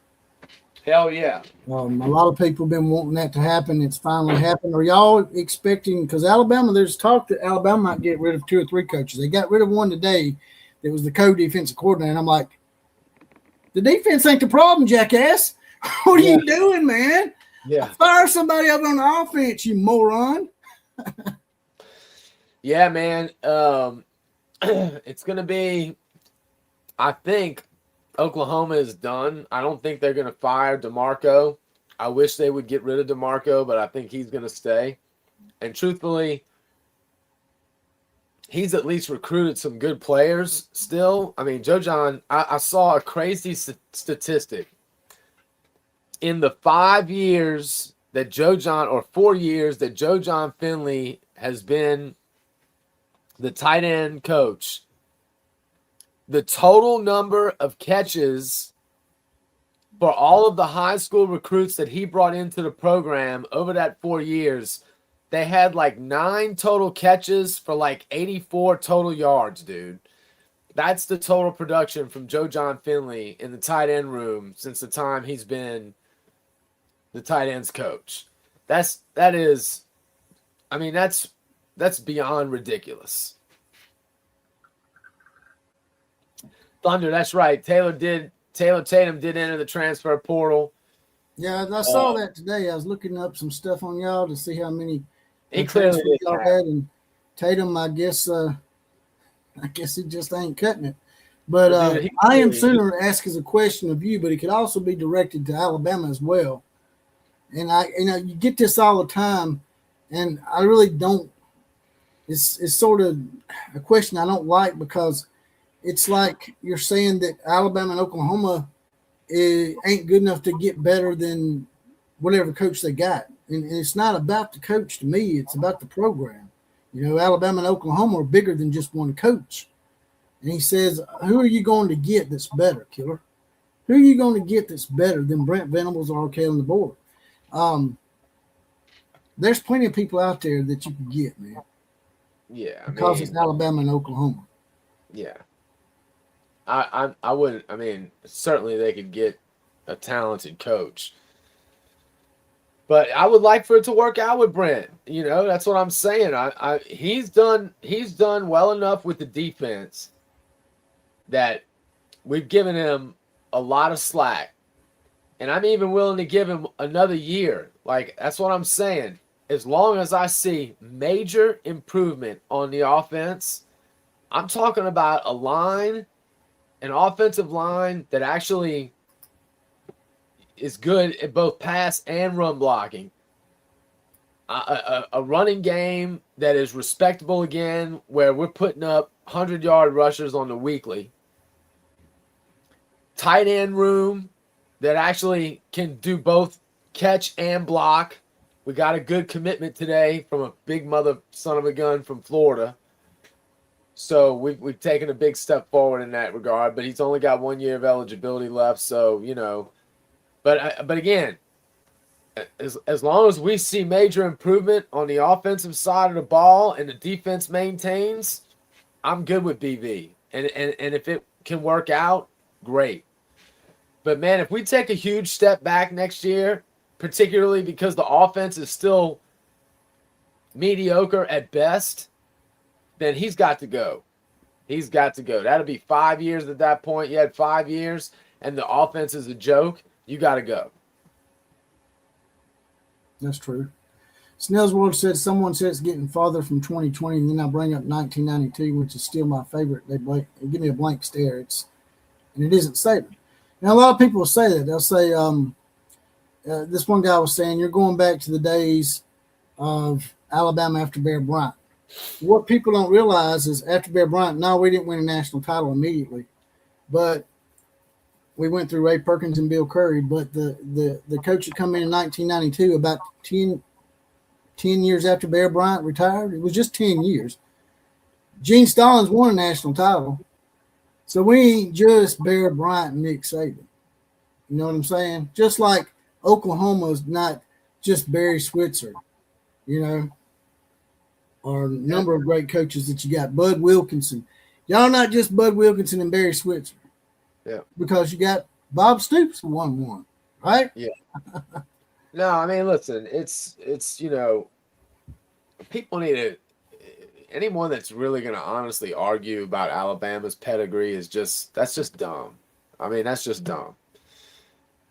Hell yeah. A lot of people have been wanting that to happen. It's finally happened. Are y'all expecting, because Alabama, there's talk that Alabama might get rid of 2 or 3 coaches. They got rid of one today that was the co-defensive coordinator. And I'm like, the defense ain't the problem, jackass. What are you doing, man? Yeah. Fire somebody up on the offense, you moron. Yeah, man. It's going to be, I think Oklahoma is done. I don't think they're going to fire DeMarco. I wish they would get rid of DeMarco, but I think he's going to stay. And truthfully, he's at least recruited some good players still. I mean, Joe John, I saw a crazy statistic. In the 5 years that Joe John, or 4 years that Joe John Finley has been the tight end coach, the total number of catches for all of the high school recruits that he brought into the program over that 4 years, they had like 9 total catches for like 84 total yards, dude. That's the total production from Joe John Finley in the tight end room since the time he's been the tight ends coach. That's beyond ridiculous. Thunder, that's right. Taylor Tatum did enter the transfer portal. Yeah, I saw that today. I was looking up some stuff on y'all to see how many He clearly did y'all had, and Tatum, I guess he just ain't cutting it. But Dude, I am sooner ask as a question of you, but it could also be directed to Alabama as well. And you get this all the time, and I really don't. It's sort of a question I don't like, because it's like you're saying that Alabama and Oklahoma ain't good enough to get better than whatever coach they got. And it's not about the coach to me. It's about the program. Alabama and Oklahoma are bigger than just one coach. And he says, who are you going to get that's better, Killer? Who are you going to get that's better than Brent Venables or Kalen DeBoer? There's plenty of people out there that you can get, man. Yeah, because it's Alabama and Oklahoma. Yeah. I wouldn't. I mean, certainly they could get a talented coach, but I would like for it to work out with Brent. That's what I'm saying. He's done well enough with the defense that we've given him a lot of slack, and I'm even willing to give him another year. Like, that's what I'm saying. As long as I see major improvement on the offense, I'm talking about an offensive line that actually is good at both pass and run blocking. A running game that is respectable again, where we're putting up 100-yard rushers on the weekly. Tight end room that actually can do both catch and block. We got a good commitment today from a big mother son of a gun from Florida. So we've taken a big step forward in that regard, but he's only got 1 year of eligibility left. So, but again, as long as we see major improvement on the offensive side of the ball and the defense maintains, I'm good with BV. And if it can work out, great. But man, if we take a huge step back next year, particularly because the offense is still mediocre at best, then he's got to go. He's got to go. That'll be 5 years at that point. You had 5 years, and the offense is a joke. You got to go. That's true. Snell's World said someone said it's getting farther from 2020, and then I bring up 1992, which is still my favorite. They give me a blank stare. And it isn't Saban. Now, a lot of people will say that. They'll say, this one guy was saying, you're going back to the days of Alabama after Bear Bryant. What people don't realize is after Bear Bryant, no, we didn't win a national title immediately, but we went through Ray Perkins and Bill Curry. But the coach that come in 1992, about 10 years after Bear Bryant retired, it was just 10 years. Gene Stallings won a national title. So we ain't just Bear Bryant and Nick Saban. You know what I'm saying? Just like Oklahoma's not just Barry Switzer, or a number of great coaches that you got. Bud Wilkinson. Y'all not just Bud Wilkinson and Barry Switzer. Yeah. Because you got Bob Stoops who won one, right? Yeah. No, I mean, listen, it's people need to, anyone that's really going to honestly argue about Alabama's pedigree that's just dumb. I mean, that's just dumb.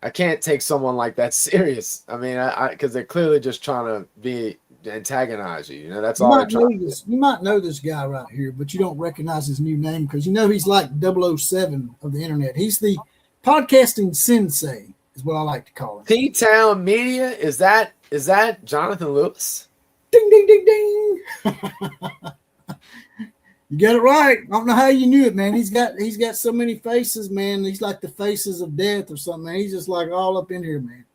I can't take someone like that serious. I mean, because they're clearly just trying to antagonize you. That's all they're trying to do. You might know this guy right here, but you don't recognize his new name because he's like 007 of the internet. He's the podcasting sensei, is what I like to call him. T-Town Media, is that Jonathan Lewis? Ding, ding, ding, ding. You got it right. I don't know how you knew it, man. He's got so many faces, man. He's like the faces of death or something, man. He's just like all up in here, man.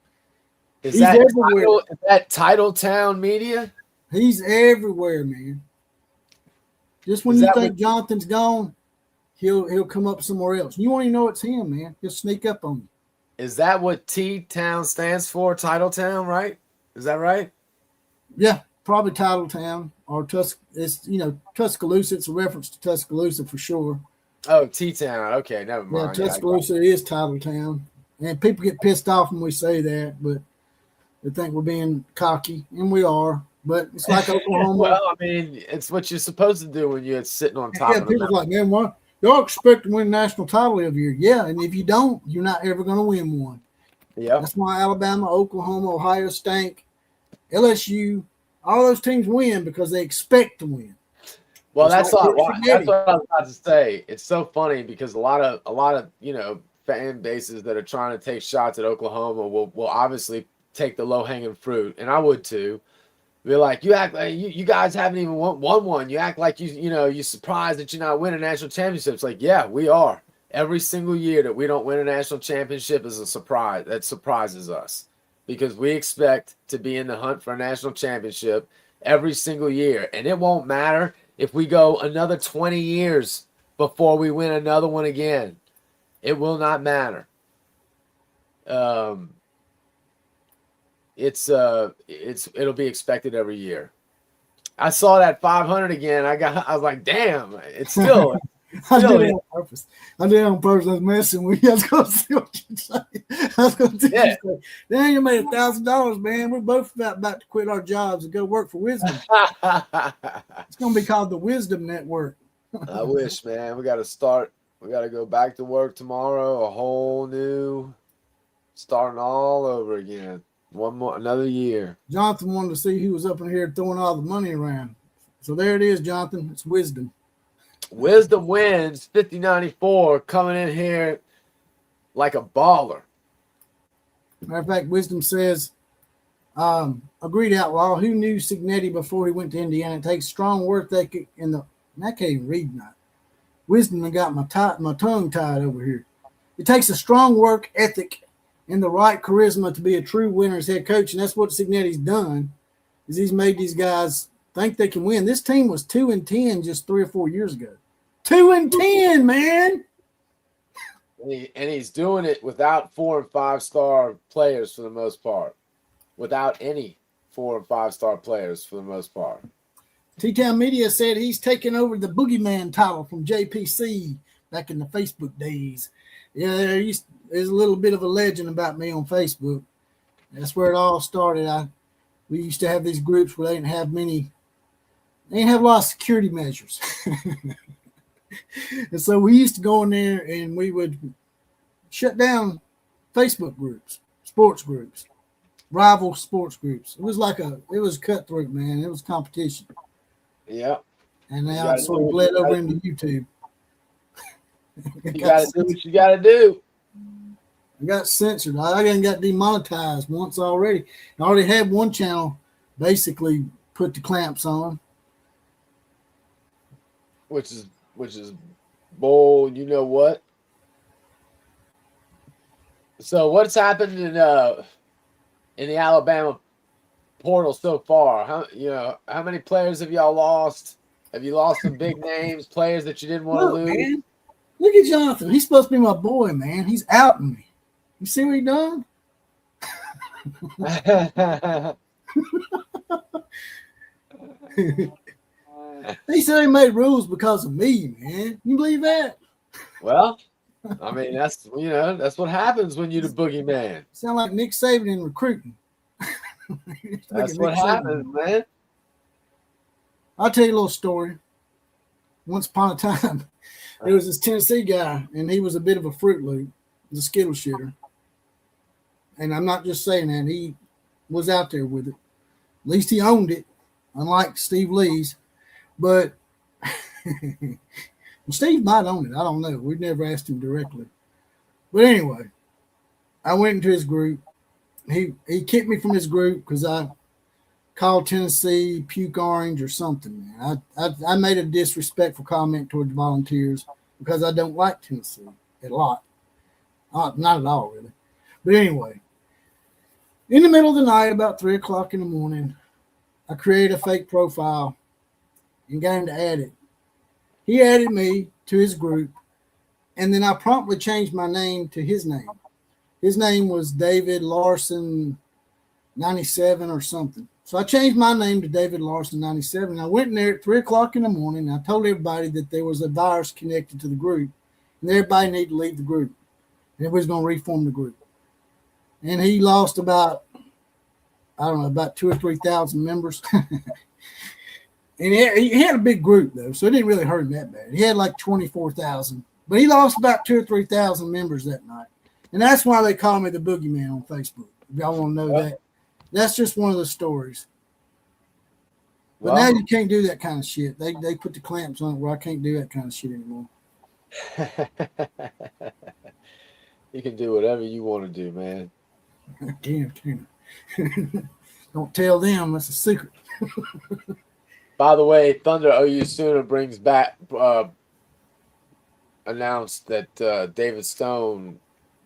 Is He's that everywhere. is that Titletown Media? He's everywhere, man. Just when Is you that think what- Jonathan's gone, he'll come up somewhere else. You won't even know it's him, man. He'll sneak up on you. Is that what T-Town stands for? Titletown, right? Is that right? Yeah, probably Titletown or It's Tuscaloosa. It's a reference to Tuscaloosa for sure. Oh, T-Town. Okay, never Yeah, mind. Tuscaloosa is Titletown, and people get pissed off when we say that, but they think we're being cocky, and we are. But it's like Oklahoma. Well, I mean, it's what you're supposed to do when you're sitting on top of the People's mountain. like, man, what? Y'all expect to win a national title every year. Yeah, and if you don't, you're not ever going to win one. Yep. That's why Alabama, Oklahoma, Ohio State, LSU, all those teams win because they expect to win. Well, It's that's like what Cincinnati. I was about to say. It's so funny because a lot of fan bases that are trying to take shots at Oklahoma will obviously take the low hanging fruit, and I would too. Be like, you act like you guys haven't even won one. You act like you're surprised that you're not winning national championships. Like, yeah, we are. Every single year that we don't win a national championship is a surprise. That surprises us because we expect to be in the hunt for a national championship every single year, and it won't matter if we go another 20 years before we win another one again. It will not matter. It'll be expected every year. I saw that 500 again. I was like, damn, it's still. I did it on purpose. I was messing with you. I was going to see what you say. I was going to say, dang, you made $1,000, man. We're both about to quit our jobs and go work for Wisdom. It's going to be called the Wisdom Network. I wish, man. We got to start. We got to go back to work tomorrow. A whole new, starting all over again. Another year. Jonathan wanted to see who was up in here throwing all the money around. So there it is, Jonathan. It's Wisdom. Wisdom wins 50-94, coming in here like a baller. Matter of fact, Wisdom says, agreed, Outlaw. Who knew Signetti before he went to Indiana? It takes strong work ethic in the. I can't even read that. Wisdom got my tongue tied over here. It takes a strong work ethic and the right charisma to be a true winner as head coach, and that's what Signetti's done. Is he's made these guys think they can win. This team was 2-10 just 3 or 4 years ago. 2-10, man. And he's doing it without 4- and 5-star players for the most part. Without any 4- and 5-star players for the most part. T-Town Media said he's taken over the Boogeyman title from JPC back in the Facebook days. Yeah, there's a little bit of a legend about me on Facebook. That's where it all started. We used to have these groups where they didn't have a lot of security measures. And so we used to go in there and we would shut down Facebook groups, sports groups, rival sports groups. It was cutthroat, man. It was competition. Yeah. And now it sort of bled over into YouTube. You got to do what you got to do. I got censored. I didn't got demonetized once already. I already had one channel basically put the clamps on. Which is bold, you know what? So what's happened in the Alabama portal so far? How many players have y'all lost? Have you lost some big names, players that you didn't want to lose? Man, look at Jonathan. He's supposed to be my boy, man. He's outing me. You see what he done? He said he made rules because of me, man. You believe that? Well, I mean, that's what happens when you're the boogeyman. Sound like Nick Saban in recruiting. That's what happens, man. I'll tell you a little story. Once upon a time, there was this Tennessee guy, and he was a bit of a Fruit Loop, the Skittle shitter. And I'm not just saying that. He was out there with it. At least he owned it, unlike Steve Lee's. But Steve might own it. I don't know. We've never asked him directly. But anyway, I went into his group. He kicked me from his group because I call Tennessee puke orange or something, man. I made a disrespectful comment towards volunteers because I don't like Tennessee a lot. Not at all, really. But anyway, in the middle of the night, about 3 o'clock in the morning, I created a fake profile and got him to add it. He added me to his group, and then I promptly changed my name to his name. His name was David Larson 97 or something. So I changed my name to David Larson 97. I went in there at 3 o'clock in the morning. And I told everybody that there was a virus connected to the group, and everybody needed to leave the group. And everybody's going to reform the group. And he lost about 2,000 or 3,000 members. And he had a big group, though, so it didn't really hurt him that bad. He had like 24,000. But he lost about 2,000 or 3,000 members that night. And that's why they call me the boogeyman on Facebook. If y'all want to know that. That's just one of the stories. But now you can't do that kind of shit. They put the clamps on it where I can't do that kind of shit anymore. You can do whatever you want to do, man. Damn. Don't tell them. That's a secret. By the way, Thunder OU Sooner brings back announced that David Stone,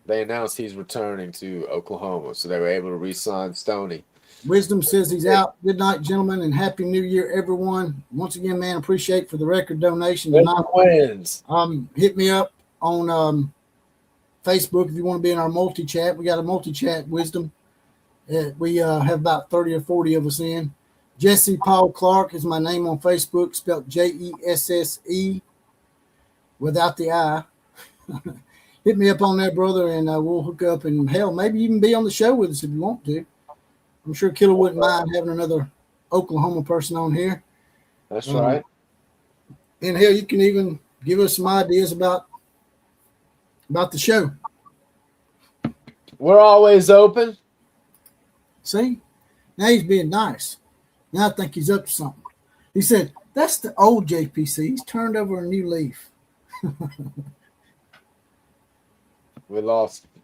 they announced he's returning to Oklahoma, so they were able to re-sign Stoney. Wisdom says he's out. Good night, gentlemen, and Happy New Year, everyone. Once again, man, appreciate for the record donation. Wins. Hit me up on Facebook if you want to be in our multi-chat. We got a multi-chat, Wisdom. We have about 30 or 40 of us in. Jesse Paul Clark is my name on Facebook, spelled Jesse without the I. Hit me up on there, brother, and we'll hook up and, hell, maybe even be on the show with us if you want to. I'm sure Killer wouldn't mind having another Oklahoma person on here. That's right. And, hell, you can even give us some ideas about the show. We're always open. See? Now he's being nice. Now I think he's up to something. He said, that's the old JPC. He's turned over a new leaf.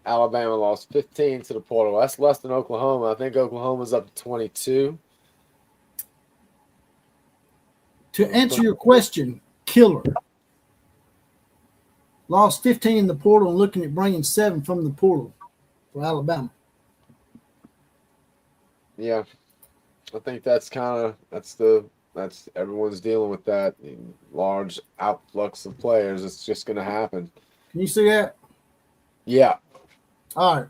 Alabama lost 15 to the portal. That's less than Oklahoma. I think Oklahoma's up to 22. To answer your question, Killer lost 15 in the portal and looking at bringing 7 from the portal for Alabama. Yeah. I think that's everyone's dealing with that large outflux of players. It's just going to happen. Can you see that? Yeah. All right.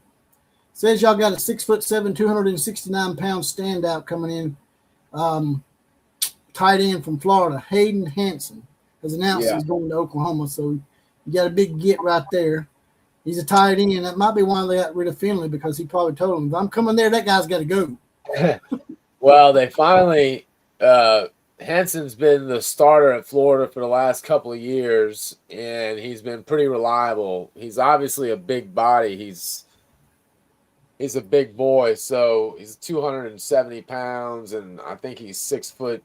Says y'all got a 6'7", 269-pound standout coming in. Tight end from Florida, Hayden Hanson, has announced he's going to Oklahoma. So you got a big get right there. He's a tight end. That might be why they got rid of Finley, because he probably told him, if I'm coming there, that guy's got to go. Well, they finally Hanson's been the starter at Florida for the last couple of years, and he's been pretty reliable. He's obviously a big body. He's a big boy, so he's 270 pounds, and I think he's 6'6",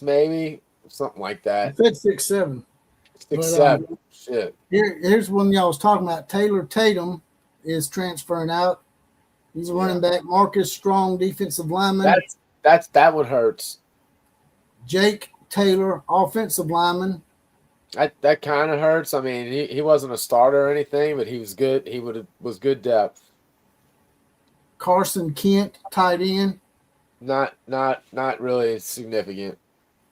maybe something like that. I said 6'7". 6'7". Shit. Here's one y'all was talking about. Taylor Tatum is transferring out. He's a running back. Marcus Strong, defensive lineman. That one hurts. Jake Taylor, offensive lineman. That kind of hurts. I mean, he wasn't a starter or anything, but he was good. He was good depth. Carson Kent, tight end. Not really significant.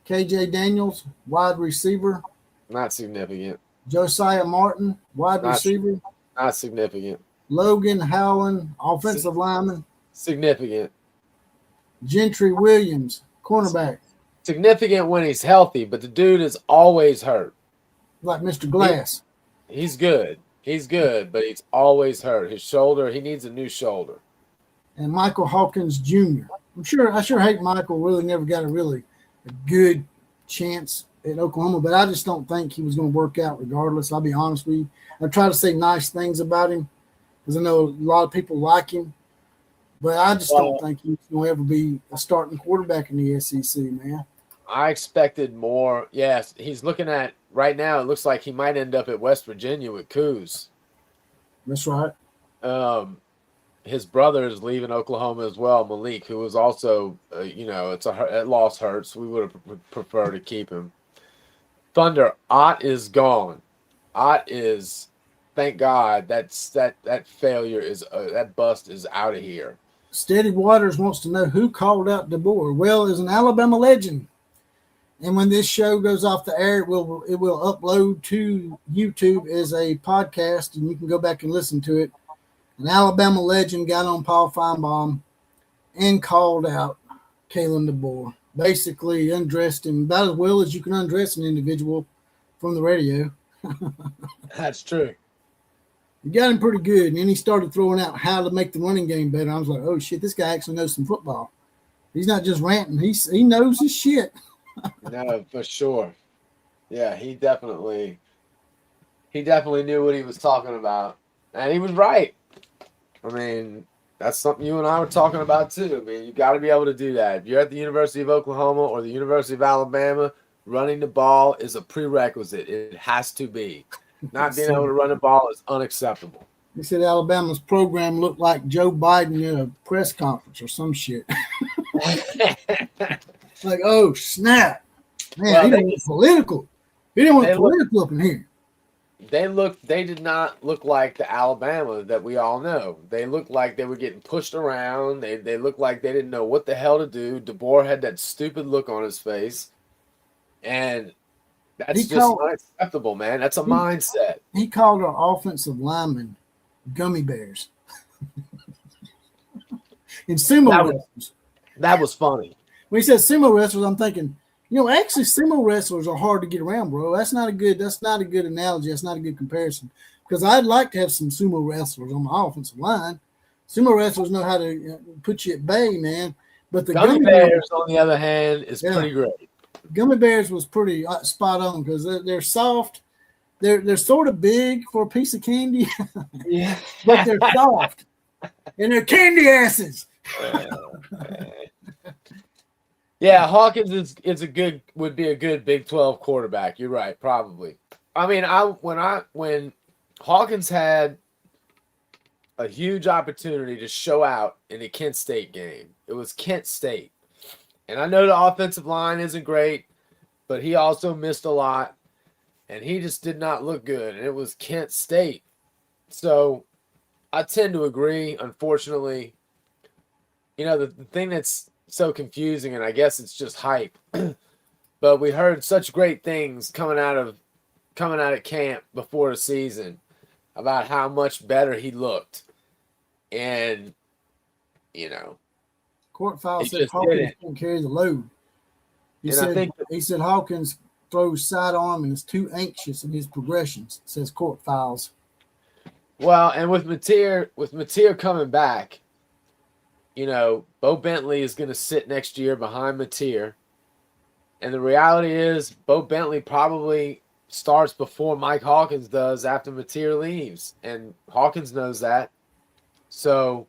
KJ Daniels, wide receiver. Not significant. Josiah Martin, wide receiver. Not significant. Logan Howland, offensive lineman. Significant. Gentry Williams, cornerback. Significant when he's healthy, but the dude is always hurt. Like Mr. Glass. He's good. He's good, but he's always hurt. His shoulder, he needs a new shoulder. And Michael Hawkins Jr. I sure hate Michael. Really never got a good chance at Oklahoma, but I just don't think he was going to work out regardless. I'll be honest with you. I try to say nice things about him because I know a lot of people like him, but I just don't think he's going to ever be a starting quarterback in the SEC, man. I expected more. Yes, he's looking at right now. It looks like he might end up at West Virginia with Coos. That's right. his brother is leaving Oklahoma as well, Malik, who was also, that loss hurts. We would have preferred to keep him. Thunder, Ott is gone. Ott is, thank God, that failure is that bust is out of here. Steady Waters wants to know who called out DeBoer. Well, is an Alabama legend. And when this show goes off the air, it will upload to YouTube as a podcast, and you can go back and listen to it. An Alabama legend got on Paul Feinbaum and called out Kalen DeBoer. Basically undressed him about as well as you can undress an individual from the radio. That's true. He got him pretty good, and then he started throwing out how to make the running game better. I was like, oh, shit, this guy actually knows some football. He's not just ranting. He knows his shit. No, for sure. Yeah, he definitely knew what he was talking about. And he was right. I mean, that's something you and I were talking about too. I mean, you got to be able to do that. If you're at the University of Oklahoma or the University of Alabama, running the ball is a prerequisite. It has to be. Not being able to run the ball is unacceptable. He said Alabama's program looked like Joe Biden in a press conference or some shit. Like, oh, snap. Man, Well, he didn't want political. He didn't want political up in here. They did not look like the Alabama that we all know. They looked like they were getting pushed around. They looked like they didn't know what the hell to do. DeBoer had that stupid look on his face. And that's unacceptable, man. That's a mindset. He called our offensive linemen gummy bears. And sumo wrestlers. That was funny. When he said sumo wrestlers, I'm thinking, actually sumo wrestlers are hard to get around, bro. That's not a good analogy. That's not a good comparison. Because I'd like to have some sumo wrestlers on my offensive line. Sumo wrestlers know how to put you at bay, man. But the gummy bears, on the other hand, is pretty great. Gummy bears was pretty spot on because they're soft. They're sort of big for a piece of candy, yeah, but they're soft and they're candy asses. Yeah, Hawkins would be a good Big 12 quarterback. You're right, probably. I mean, when Hawkins had a huge opportunity to show out in the Kent State game, it was Kent State. And I know the offensive line isn't great, but he also missed a lot, and he just did not look good, and it was Kent State. So I tend to agree, unfortunately. The thing that's so confusing, and I guess it's just hype, but we heard such great things coming out of camp before the season about how much better he looked. And, Court file said Hawkins can't carry the load. He said Hawkins throws sidearm and is too anxious in his progressions, says court files. Well, and with Mateer coming back, Bo Bentley is going to sit next year behind Mateer. And the reality is Bo Bentley probably starts before Mike Hawkins does after Mateer leaves. And Hawkins knows that. So,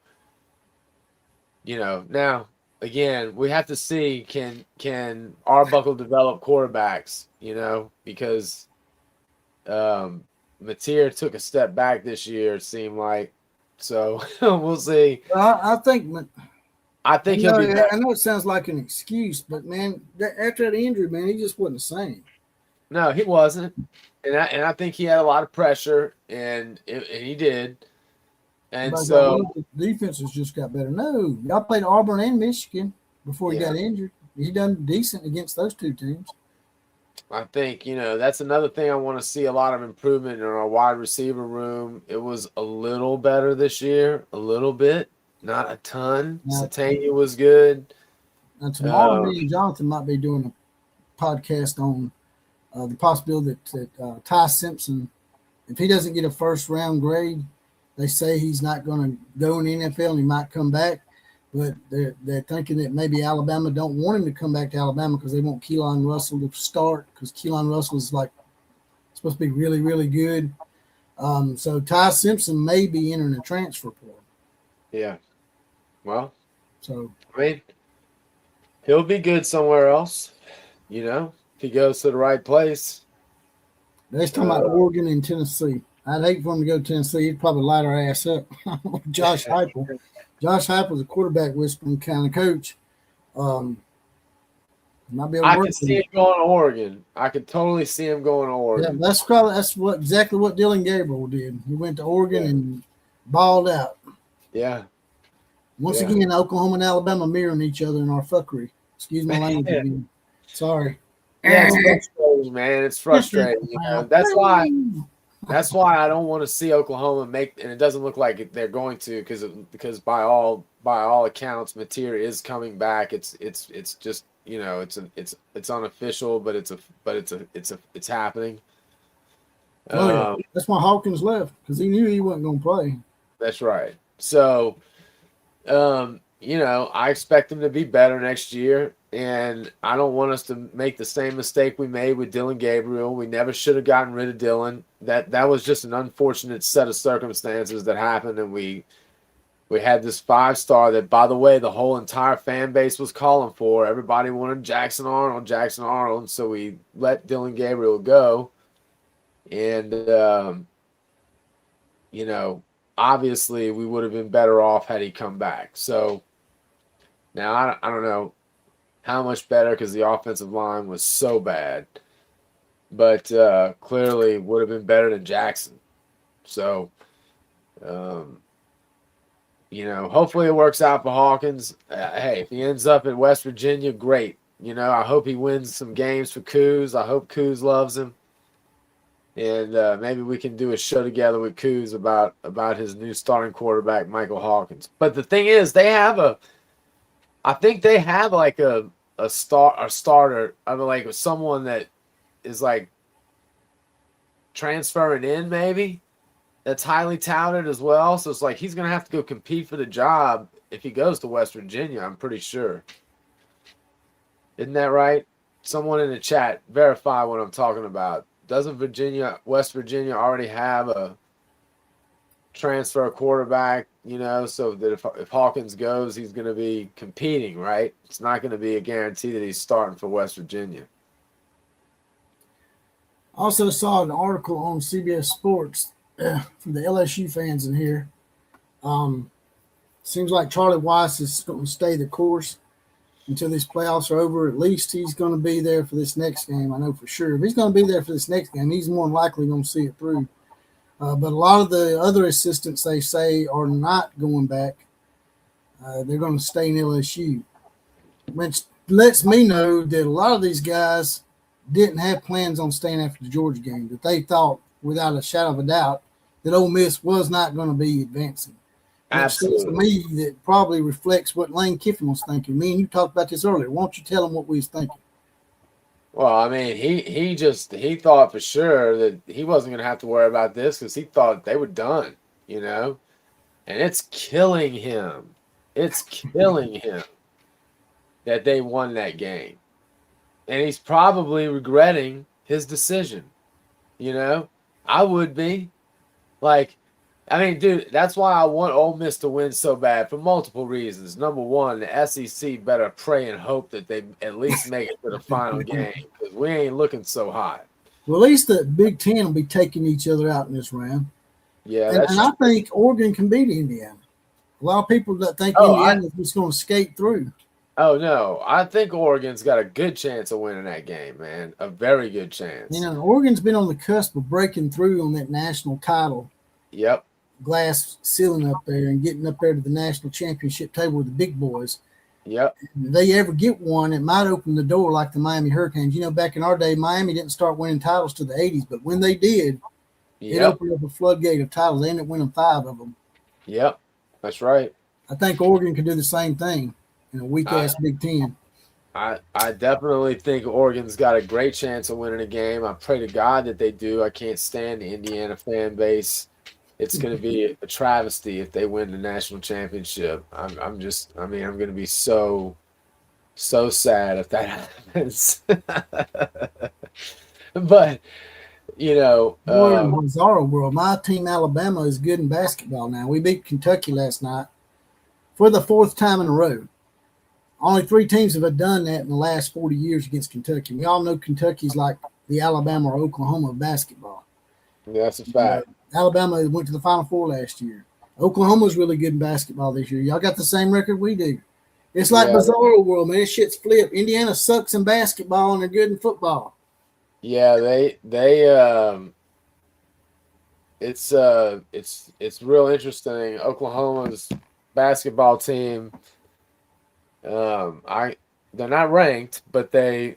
now, again, we have to see can Arbuckle develop quarterbacks, because Mateer took a step back this year, it seemed like. So we'll see. I think he'll be back. I know it sounds like an excuse, but man, after that injury, man, he just wasn't the same. No, he wasn't, and I think he had a lot of pressure, and he did. And so the defenses just got better. No, y'all played Auburn and Michigan before he got injured. He done decent against those two teams. I think, that's another thing I want to see a lot of improvement in our wide receiver room. It was a little better this year, a little bit, not a ton. Satania was good. Now, tomorrow, me and Jonathan might be doing a podcast on the possibility that Ty Simpson, if he doesn't get a first-round grade, they say he's not going to go in the NFL and he might come back. But they're thinking that maybe Alabama don't want him to come back to Alabama because they want Keelan Russell to start because Keelan Russell is supposed to be really, really good. So Ty Simpson may be entering a transfer portal. Yeah. Well, so I mean, he'll be good somewhere else, if he goes to the right place. They're talking about Oregon and Tennessee. I'd hate for him to go to Tennessee. He'd probably light our ass up. Josh Heupel. Josh Heupel's a quarterback whispering kind of coach. Might be able to I work could see him going to Oregon. I could totally see him going to Yeah, Oregon. that's exactly what Dylan Gabriel did. He went to Oregon and balled out. Yeah. Once Yeah. again, Oklahoma and Alabama mirroring each other in our fuckery. Excuse my language again. Sorry. Yeah, it's frustrating, man. It's frustrating. That's why I don't want to see Oklahoma make, and it doesn't look like they're going to, because by all accounts, material is coming back. It's just, it's unofficial, but it's happening. That's why Hawkins left, because he knew he wasn't going to play. That's right. So, I expect him to be better next year, and I don't want us to make the same mistake we made with Dylan Gabriel. We never should have gotten rid of Dylan. That was just an unfortunate set of circumstances that happened, and we had this 5-star that, by the way, the whole entire fan base was calling for. Everybody wanted Jackson Arnold, and so we let Dylan Gabriel go. And, obviously we would have been better off had he come back. So now I don't know how much better, because the offensive line was so bad, but clearly would have been better than Jackson. So, hopefully it works out for Hawkins. Hey, if he ends up in West Virginia, great. I hope he wins some games for Coos. I hope Coos loves him. And maybe we can do a show together with Coos about his new starting quarterback, Michael Hawkins. But the thing is, I think they have like a starter, like someone that is like transferring in, maybe, that's highly touted as well. So it's like he's going to have to go compete for the job if he goes to West Virginia, I'm pretty sure. Isn't that right? Someone in the chat, verify what I'm talking about. Doesn't West Virginia already have a transfer quarterback, so that if Hawkins goes, he's going to be competing, right? It's not going to be a guarantee that he's starting for West Virginia. Also saw an article on CBS Sports from the LSU fans in here. Seems like Charlie Weiss is going to stay the course until these playoffs are over. At least he's going to be there for this next game. I know for sure. If he's going to be there for this next game, he's more than likely going to see it through. But a lot of the other assistants, they say, are not going back. They're going to stay in LSU, which lets me know that a lot of these guys didn't have plans on staying after the Georgia game, that they thought, without a shadow of a doubt, that Ole Miss was not going to be advancing. Absolutely. To me, that probably reflects what Lane Kiffin was thinking. Me and you talked about this earlier. Why don't you tell him what we was thinking? Well, I mean, he thought for sure that he wasn't going to have to worry about this, because he thought they were done, and it's killing him. It's killing him that they won that game, and he's probably regretting his decision. I would be. Like, I mean, dude, that's why I want Ole Miss to win so bad, for multiple reasons. Number one, the SEC better pray and hope that they at least make it to the final game, because we ain't looking so hot. Well, at least the Big Ten will be taking each other out in this round. Yeah, and I think Oregon can beat Indiana. A lot of people that think Indiana is just going to skate through. Oh, no. I think Oregon's got a good chance of winning that game, man. A very good chance. Oregon's been on the cusp of breaking through on that national title. Yep. Glass ceiling up there and getting up there to the national championship table with the big boys. Yep. If they ever get one, it might open the door like the Miami Hurricanes. Back in our day, Miami didn't start winning titles to the 80s, but when they did, it opened up a floodgate of titles. They ended up winning 5 of them. Yep, that's right. I think Oregon can do the same thing in a weak-ass Big Ten. I definitely think Oregon's got a great chance of winning a game. I pray to God that they do. I can't stand the Indiana fan base. It's going to be a travesty if they win the national championship. I'm going to be so sad if that happens. But, bizarre world. My team, Alabama, is good in basketball now. We beat Kentucky last night for the 4th time in a row. Only 3 teams have done that in the last 40 years against Kentucky. We all know Kentucky's like the Alabama or Oklahoma of basketball. Yeah, that's a fact. Alabama went to the Final Four last year. Oklahoma's really good in basketball this year. Y'all got the same record we do. It's like Yeah. Bizarro World, man. This shit's flipped. Indiana sucks in basketball and they're good in football. Yeah, it's real interesting. Oklahoma's basketball team, they're not ranked, but they're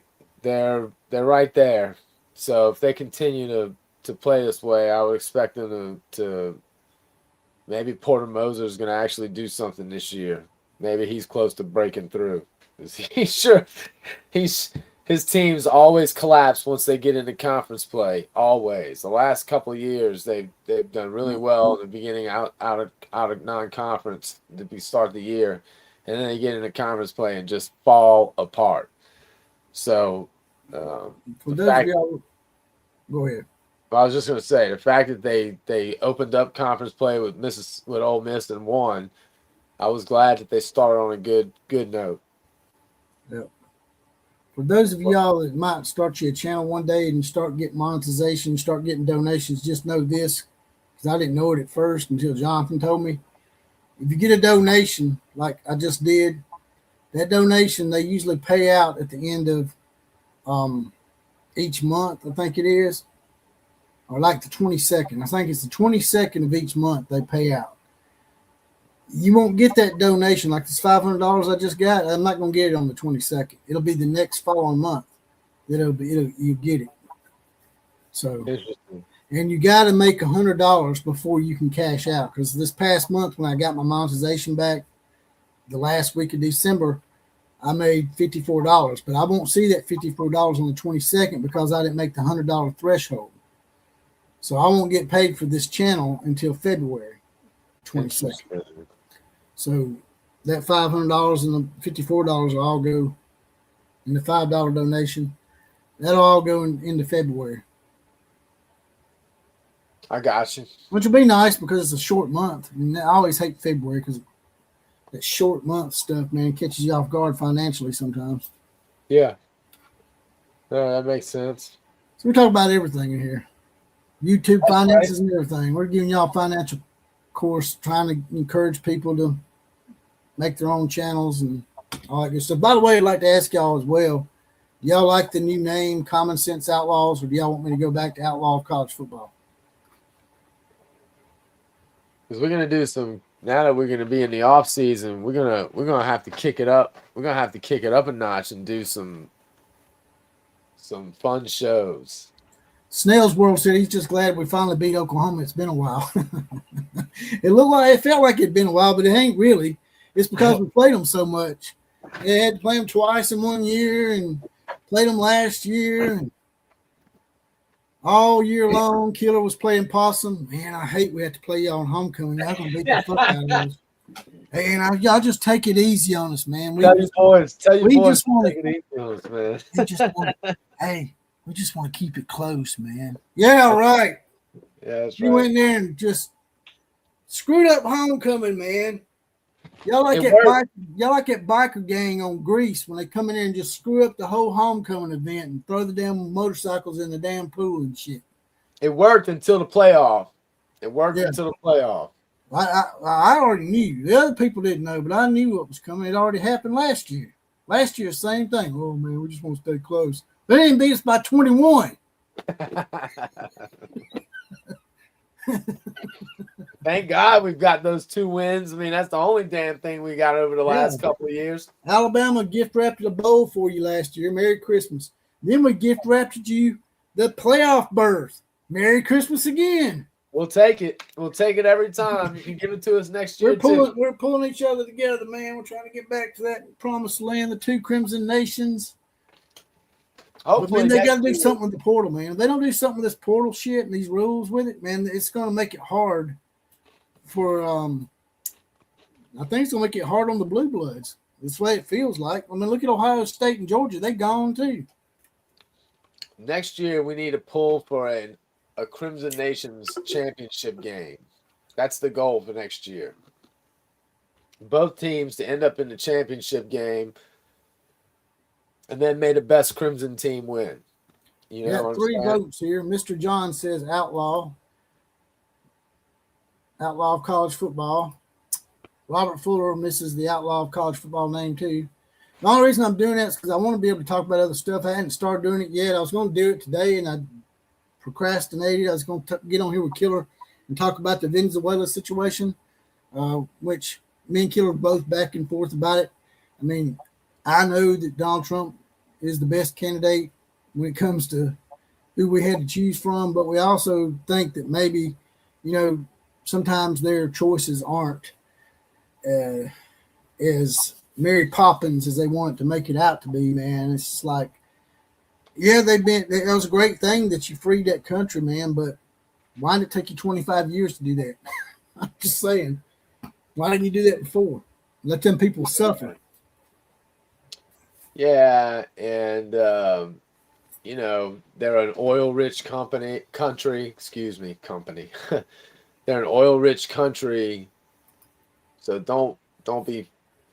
right there. So if they continue to play this way, I would expect them to maybe Porter Moser is going to actually do something this year. Maybe he's close to breaking through. His teams always collapse once they get into conference play. Always. The last couple of years, they've done really well in the beginning out of non-conference to start the year, and then they get into conference play and just fall apart. So, For those of y'all, go ahead. I was just going to say the fact that they opened up conference play with Ole Miss and won. I was glad that they started on a good note. Yep. For those of y'all that might start your channel one day and start getting monetization, start getting donations, just know this, because I didn't know it at first until Jonathan told me. If you get a donation, like I just did, that donation they usually pay out at the end of each month, I think it is, or like the 22nd. I think it's the 22nd of each month they pay out. You won't get that donation like this $500 I just got. I'm not going to get it on the 22nd. It'll be the next following month that you get it. So, and you got to make $100 before you can cash out. Because this past month when I got my monetization back, the last week of December, I made $54. But I won't see that $54 on the 22nd because I didn't make the $100 threshold. So I won't get paid for this channel until February 22nd. So that $500 and the $54 will all go in the $5 donation. That'll all go into February. I got you. Which will be nice because it's a short month. I mean, I always hate February because that short month stuff, man, catches you off guard financially sometimes. Yeah. No, that makes sense. So we talk about everything in here. YouTube finances and everything. We're giving y'all financial course, trying to encourage people to make their own channels and all that good stuff. By the way, I'd like to ask y'all as well, do y'all like the new name, Common Sense Outlaws, or do y'all want me to go back to Outlaw of College Football? Because we're gonna do some now that we're gonna be in the off season, we're gonna have to kick it up. We're gonna have to kick it up a notch and do some fun shows. Snell's World said he's just glad we finally beat Oklahoma. It's been a while. It felt like it'd been a while, but it ain't really. It's because we played them so much. They had to play them twice in 1 year and played them last year. And all year long, Killer was playing possum. Man, I hate we have to play y'all on homecoming. Y'all gonna beat the fuck out of us. Hey, and y'all just take it easy on us, man. Tell your boys to take it easy on us, man. We just want to keep it close, man. Yeah, right. Yeah, that's You right. went there and just screwed up homecoming, man. Y'all like that biker gang on Grease when they come in there and just screw up the whole homecoming event and throw the damn motorcycles in the damn pool and shit. It worked until the playoff. I already knew. The other people didn't know, but I knew what was coming. It already happened last year. Last year, same thing. Oh, man, we just want to stay close. They didn't beat us by 21. Thank God we've got those 2 wins. I mean, that's the only damn thing we got over the last couple of years. Alabama gift wrapped a bowl for you last year. Merry Christmas. Then we gift wrapped you the playoff berth. Merry Christmas again. We'll take it. We'll take it every time. You can give it to us next year. We're pulling each other together, man. We're trying to get back to that promised land, the 2 Crimson Nations. Hopefully, but man, they got to do something with the portal, man. If they don't do something with this portal shit and these rules with it, man, it's going to make it hard for. I think it's going to make it hard on the Blue Bloods. That's the way it feels like. I mean, look at Ohio State and Georgia; they gone too. Next year, we need to pull for a Crimson Nations championship game. That's the goal for next year. Both teams to end up in the championship game, and then may the best Crimson team win. You know, got 3 votes here. Mr. John says Outlaw. outlaw of college football. Robert Fuller misses the outlaw of college football name too. The only reason I'm doing that is because I want to be able to talk about other stuff. I hadn't started doing it yet. I was going to do it today, and I procrastinated. I was going to get on here with Killer and talk about the Venezuela situation, which me and Killer both back and forth about it. I mean, I know that Donald Trump is the best candidate when it comes to who we had to choose from, but we also think that maybe, sometimes their choices aren't as Mary Poppins as they want it to make it out to be, man. It's just like, yeah, that was a great thing that you freed that country, man, but why did it take you 25 years to do that? I'm just saying, why didn't you do that before? Let them people suffer. Yeah, and they're an oil-rich country. They're an oil-rich country, so don't be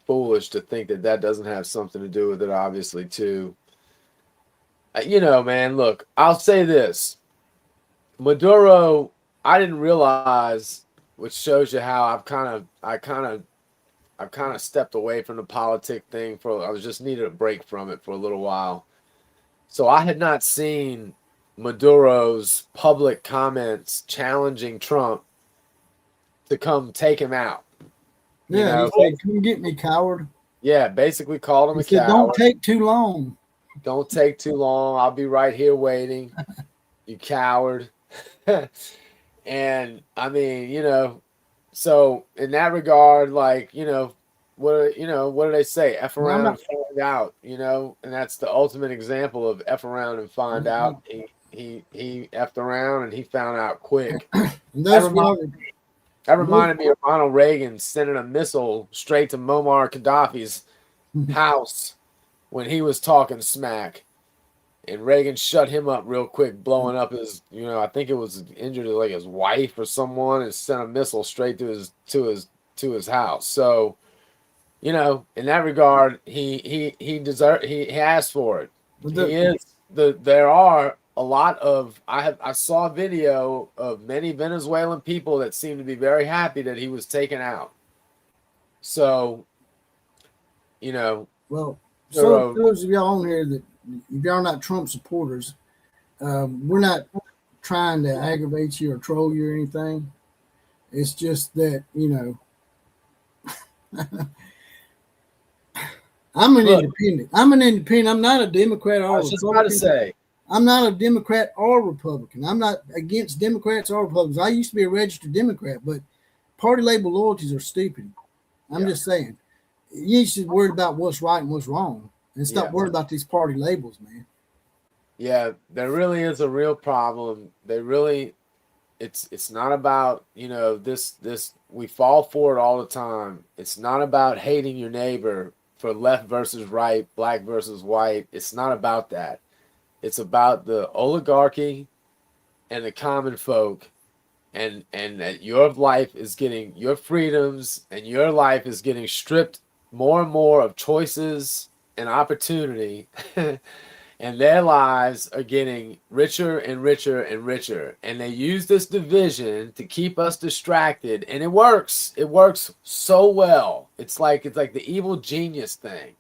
foolish to think that doesn't have something to do with it. Obviously, too. Man. Look, I'll say this: Maduro. I didn't realize, which shows you how I kind of stepped away from the politic thing I was just needed a break from it for a little while. So I had not seen Maduro's public comments challenging Trump to come take him out. Yeah, he said, "Come get me, coward." Yeah, basically called him a said, coward. "Don't take too long. Don't take too long. I'll be right here waiting, you coward." And I mean, so in that regard, like, what do they say? F around and find out, and that's the ultimate example of F around and find out. He effed around and he found out quick. That reminded me of Ronald Reagan sending a missile straight to Muammar Gaddafi's house when he was talking smack. And Reagan shut him up real quick, blowing up his, I think it was injured like his wife or someone, and sent a missile straight to his house. So, in that regard, he asked for it. There are a lot of I saw a video of many Venezuelan people that seem to be very happy that he was taken out. So, Well, so those of y'all on here that if y'all are not Trump supporters, we're not trying to aggravate you or troll you or anything. It's just that, I'm an independent. I'm not a Democrat or I was just about to say. I'm not a Democrat or Republican. I'm not against Democrats or Republicans. I used to be a registered Democrat, but party label loyalties are stupid. I'm just saying. You should worry about what's right and what's wrong and stop worrying about these party labels, man. Yeah, there really is a real problem. It's not about, this we fall for it all the time. It's not about hating your neighbor for left versus right, black versus white. It's not about that. It's about the oligarchy and the common folk, and that your freedoms and your life is getting stripped more and more of choices and opportunity, and their lives are getting richer and richer and richer. And they use this division to keep us distracted, and it works. It works so well. It's like the evil genius thing.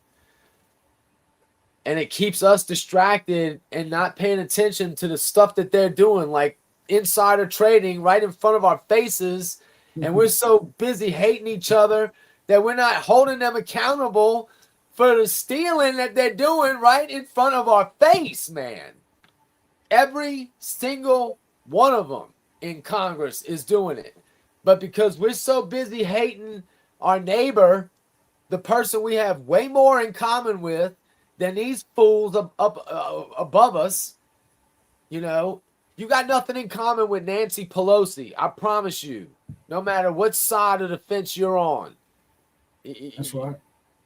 And it keeps us distracted and not paying attention to the stuff that they're doing, like insider trading right in front of our faces. And we're so busy hating each other that we're not holding them accountable for the stealing that they're doing right in front of our face, man. Every single one of them in Congress is doing it. But because we're so busy hating our neighbor, the person we have way more in common with than these fools up above us, you got nothing in common with Nancy Pelosi. I promise you, no matter what side of the fence you're on. That's right.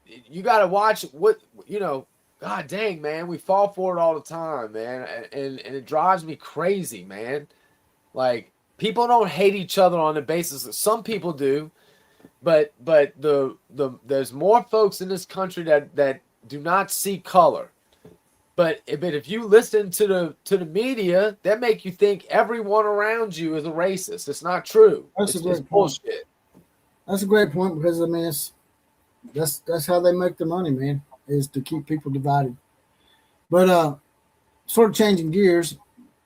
You got to watch what, God dang, man, we fall for it all the time, man. And it drives me crazy, man. Like, people don't hate each other on the basis that some people do, but there's more folks in this country that do not see color. But if you listen to the media, that make you think everyone around you is a racist. It's not true. That's a It's great point. bullshit. That's a great point because I mean that's how they make their money, man, is to keep people divided. But sort of changing gears,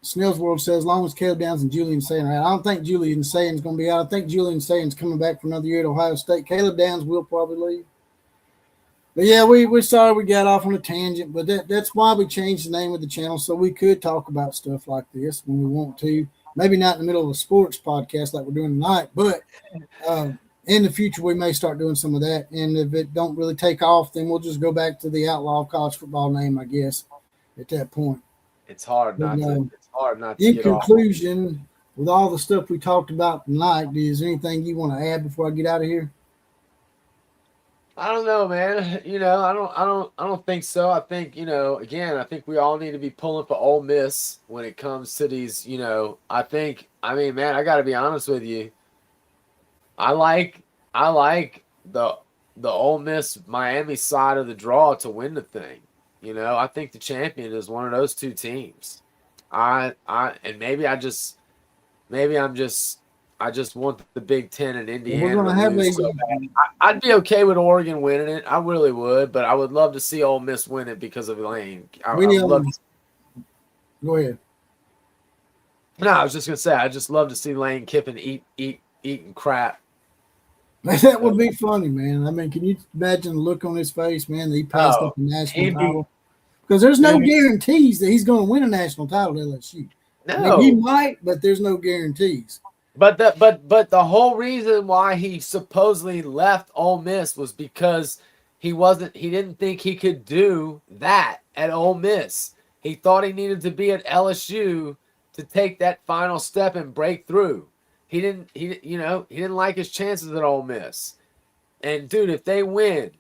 Snell's World says as long as Caleb Downs and Julian Sayin are out. I don't think Julian Sayin's going to be out. I think Julian Sayin's coming back for another year at Ohio State. Caleb Downs will probably leave. But yeah, we're sorry we got off on a tangent, but that's why we changed the name of the channel so we could talk about stuff like this when we want to. Maybe not in the middle of a sports podcast like we're doing tonight, but in the future we may start doing some of that. And if it don't really take off, then we'll just go back to the Outlaw of College Football name, I guess, at that point. It's hard not to. It's hard not to. In get conclusion, off. with all the stuff we talked about tonight, is there anything you want to add before I get out of here? I don't know, man. I don't think so. I think, again, I think we all need to be pulling for Ole Miss when it comes to these, man, I got to be honest with you. I like the Ole Miss Miami side of the draw to win the thing. I think the champion is one of those two teams. I just want the Big Ten and Indiana. We're going to have so bad. I'd be okay with Oregon winning it. I really would, but I would love to see Ole Miss win it because of Lane. Go ahead. No, I was just gonna say I just love to see Lane Kiffin eating crap. That would be funny, man. I mean, can you imagine the look on his face, man, that he passed up the national title? Because there's no guarantees that he's going to win a national title at LSU. No, I mean, he might, but there's no guarantees. But the whole reason why he supposedly left Ole Miss was because he didn't think he could do that at Ole Miss. He thought he needed to be at LSU to take that final step and break through. He didn't like his chances at Ole Miss. And dude, if they win,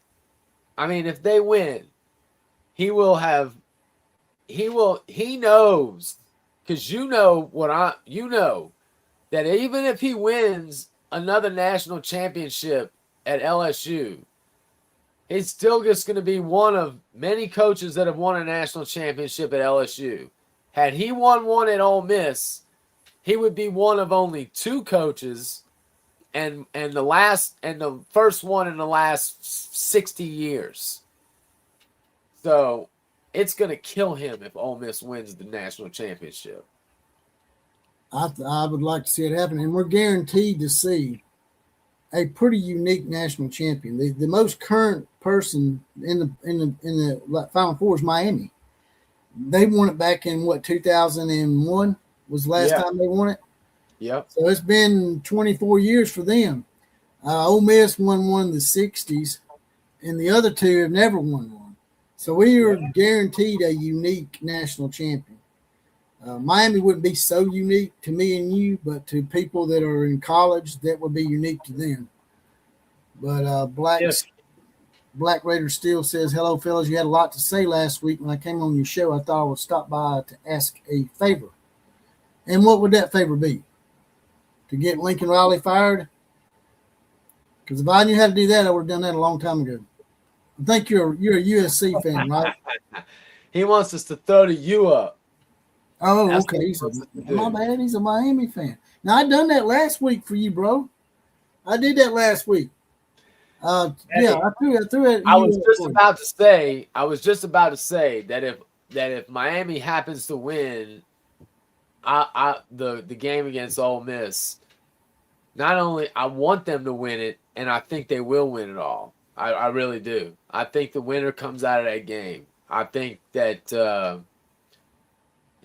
he knows, because that even if he wins another national championship at LSU, he's still just going to be one of many coaches that have won a national championship at LSU. Had he won one at Ole Miss, he would be one of only two coaches and the first one in the last 60 years. So it's going to kill him if Ole Miss wins the national championship. I would like to see it happen, and we're guaranteed to see a pretty unique national champion. The most current person in the Final Four is Miami. They won it back in 2001 was the last time they won it. Yep. So it's been 24 years for them. Ole Miss won one in the 60s, and the other two have never won one. So we are guaranteed a unique national champion. Miami wouldn't be so unique to me and you, but to people that are in college, that would be unique to them. But Black Raider Steel says, hello, fellas. You had a lot to say last week. When I came on your show, I thought I would stop by to ask a favor. And what would that favor be? To get Lincoln Riley fired? Because if I knew how to do that, I would have done that a long time ago. I think you're a USC fan, right? He wants us to throw the U up. Oh, That's okay. My bad. He's a Miami fan. Now, I done that last week for you, bro. I did that last week. I threw it. I was just about to say that if Miami happens to win the game against Ole Miss, not only I want them to win it, and I think they will win it all. I really do. I think the winner comes out of that game. I think that.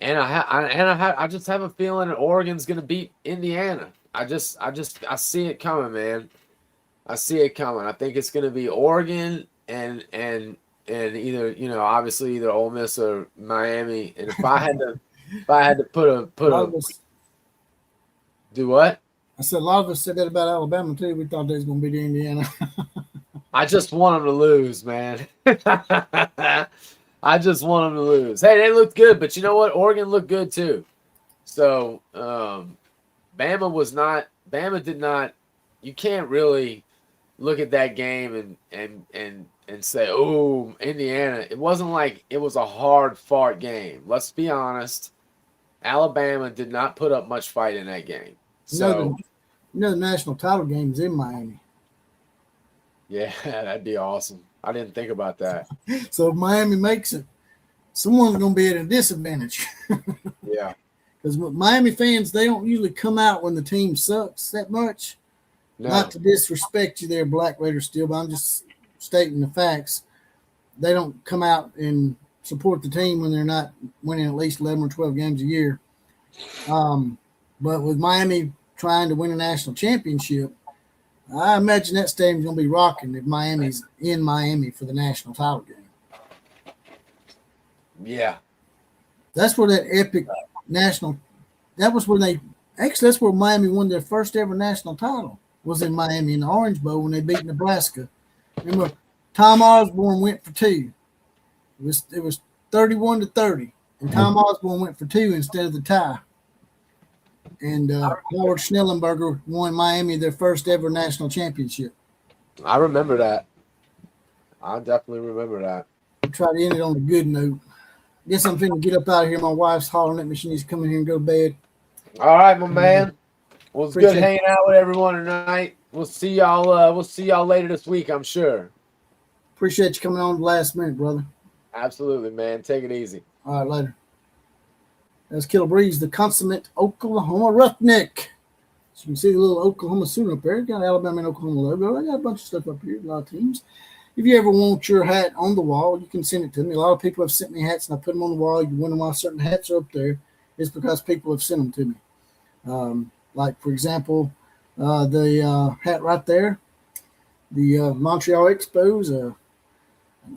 I just have a feeling that Oregon's going to beat Indiana. I see it coming, man. I see it coming. I think it's going to be Oregon and either, obviously either Ole Miss or Miami. And if I had to do what? I said a lot of us said that about Alabama too. We thought they was going to beat Indiana. I just want them to lose, man. I just want them to lose. Hey, they looked good, but you know what? Oregon looked good too. So Bama did not. You can't really look at that game and and say, "Oh, Indiana." It wasn't like it was a hard fought game. Let's be honest. Alabama did not put up much fight in that game. So, the national title game's in Miami. yeah, that'd be awesome. I didn't think about that. So if Miami makes it, someone's going to be at a disadvantage. Yeah. Because Miami fans, they don't usually come out when the team sucks that much. No. Not to disrespect you there, Black Raider Steel, but I'm just stating the facts. They don't come out and support the team when they're not winning at least 11 or 12 games a year. But with Miami trying to win a national championship, I imagine that stadium's going to be rocking if Miami's in Miami for the national title game. Yeah. That's where that epic national – that's where Miami won their first ever national title, was in Miami in the Orange Bowl when they beat Nebraska. Remember, Tom Osborne went for 2. It was 31-30, and Tom Osborne went for 2 instead of the tie. And Howard Schnellenberger won Miami their first ever national championship. I remember that. I definitely remember that. I'll try to end it on a good note. Guess I'm finna get up out of here. My wife's hollering at me. She needs to come in here and go to bed. All right, my man. Well, it's Appreciate good hanging out with everyone tonight. We'll see y'all. We'll see y'all later this week, I'm sure. Appreciate you coming on the last minute, brother. Absolutely, man. Take it easy. All right, later. That's Killer Breeze, the consummate Oklahoma roughneck. So you can see the little Oklahoma Sooner up there. Got Alabama and Oklahoma logo. I got a bunch of stuff up here, a lot of teams. If you ever want your hat on the wall, you can send it to me. A lot of people have sent me hats, and I put them on the wall. You wonder why certain hats are up there. It's because people have sent them to me. Like, for example, the hat right there, the Montreal Expos, an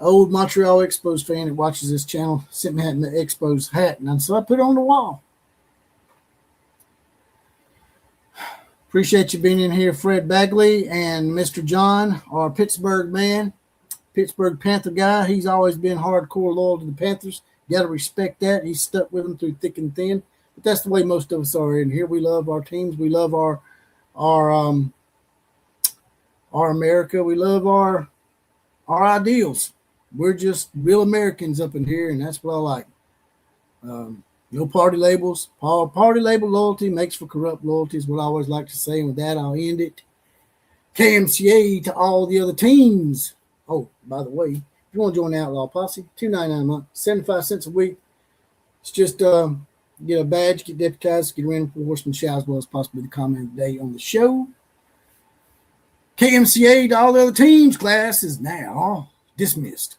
old Montreal Expos fan that watches this channel sent me the Expos hat, and so I put it on the wall. Appreciate you being in here, Fred Bagley and Mr. John, our Pittsburgh man, Pittsburgh Panther guy. He's always been hardcore loyal to the Panthers. You got to respect that. He's stuck with them through thick and thin. But that's the way most of us are in here. We love our teams. We love our America. We love our ideals. We're just real Americans up in here, and that's what I like. No party labels. Party label loyalty makes for corrupt loyalty is what I always like to say. And with that, I'll end it. KMCA to all the other teams. Oh, by the way, if you want to join the Outlaw Posse, $2.99 a month, 75 cents a week. It's just get a badge, get deputized, get random horseman, as well as possibly the comment of the day on the show. KMCA to all the other teams. Class is now dismissed.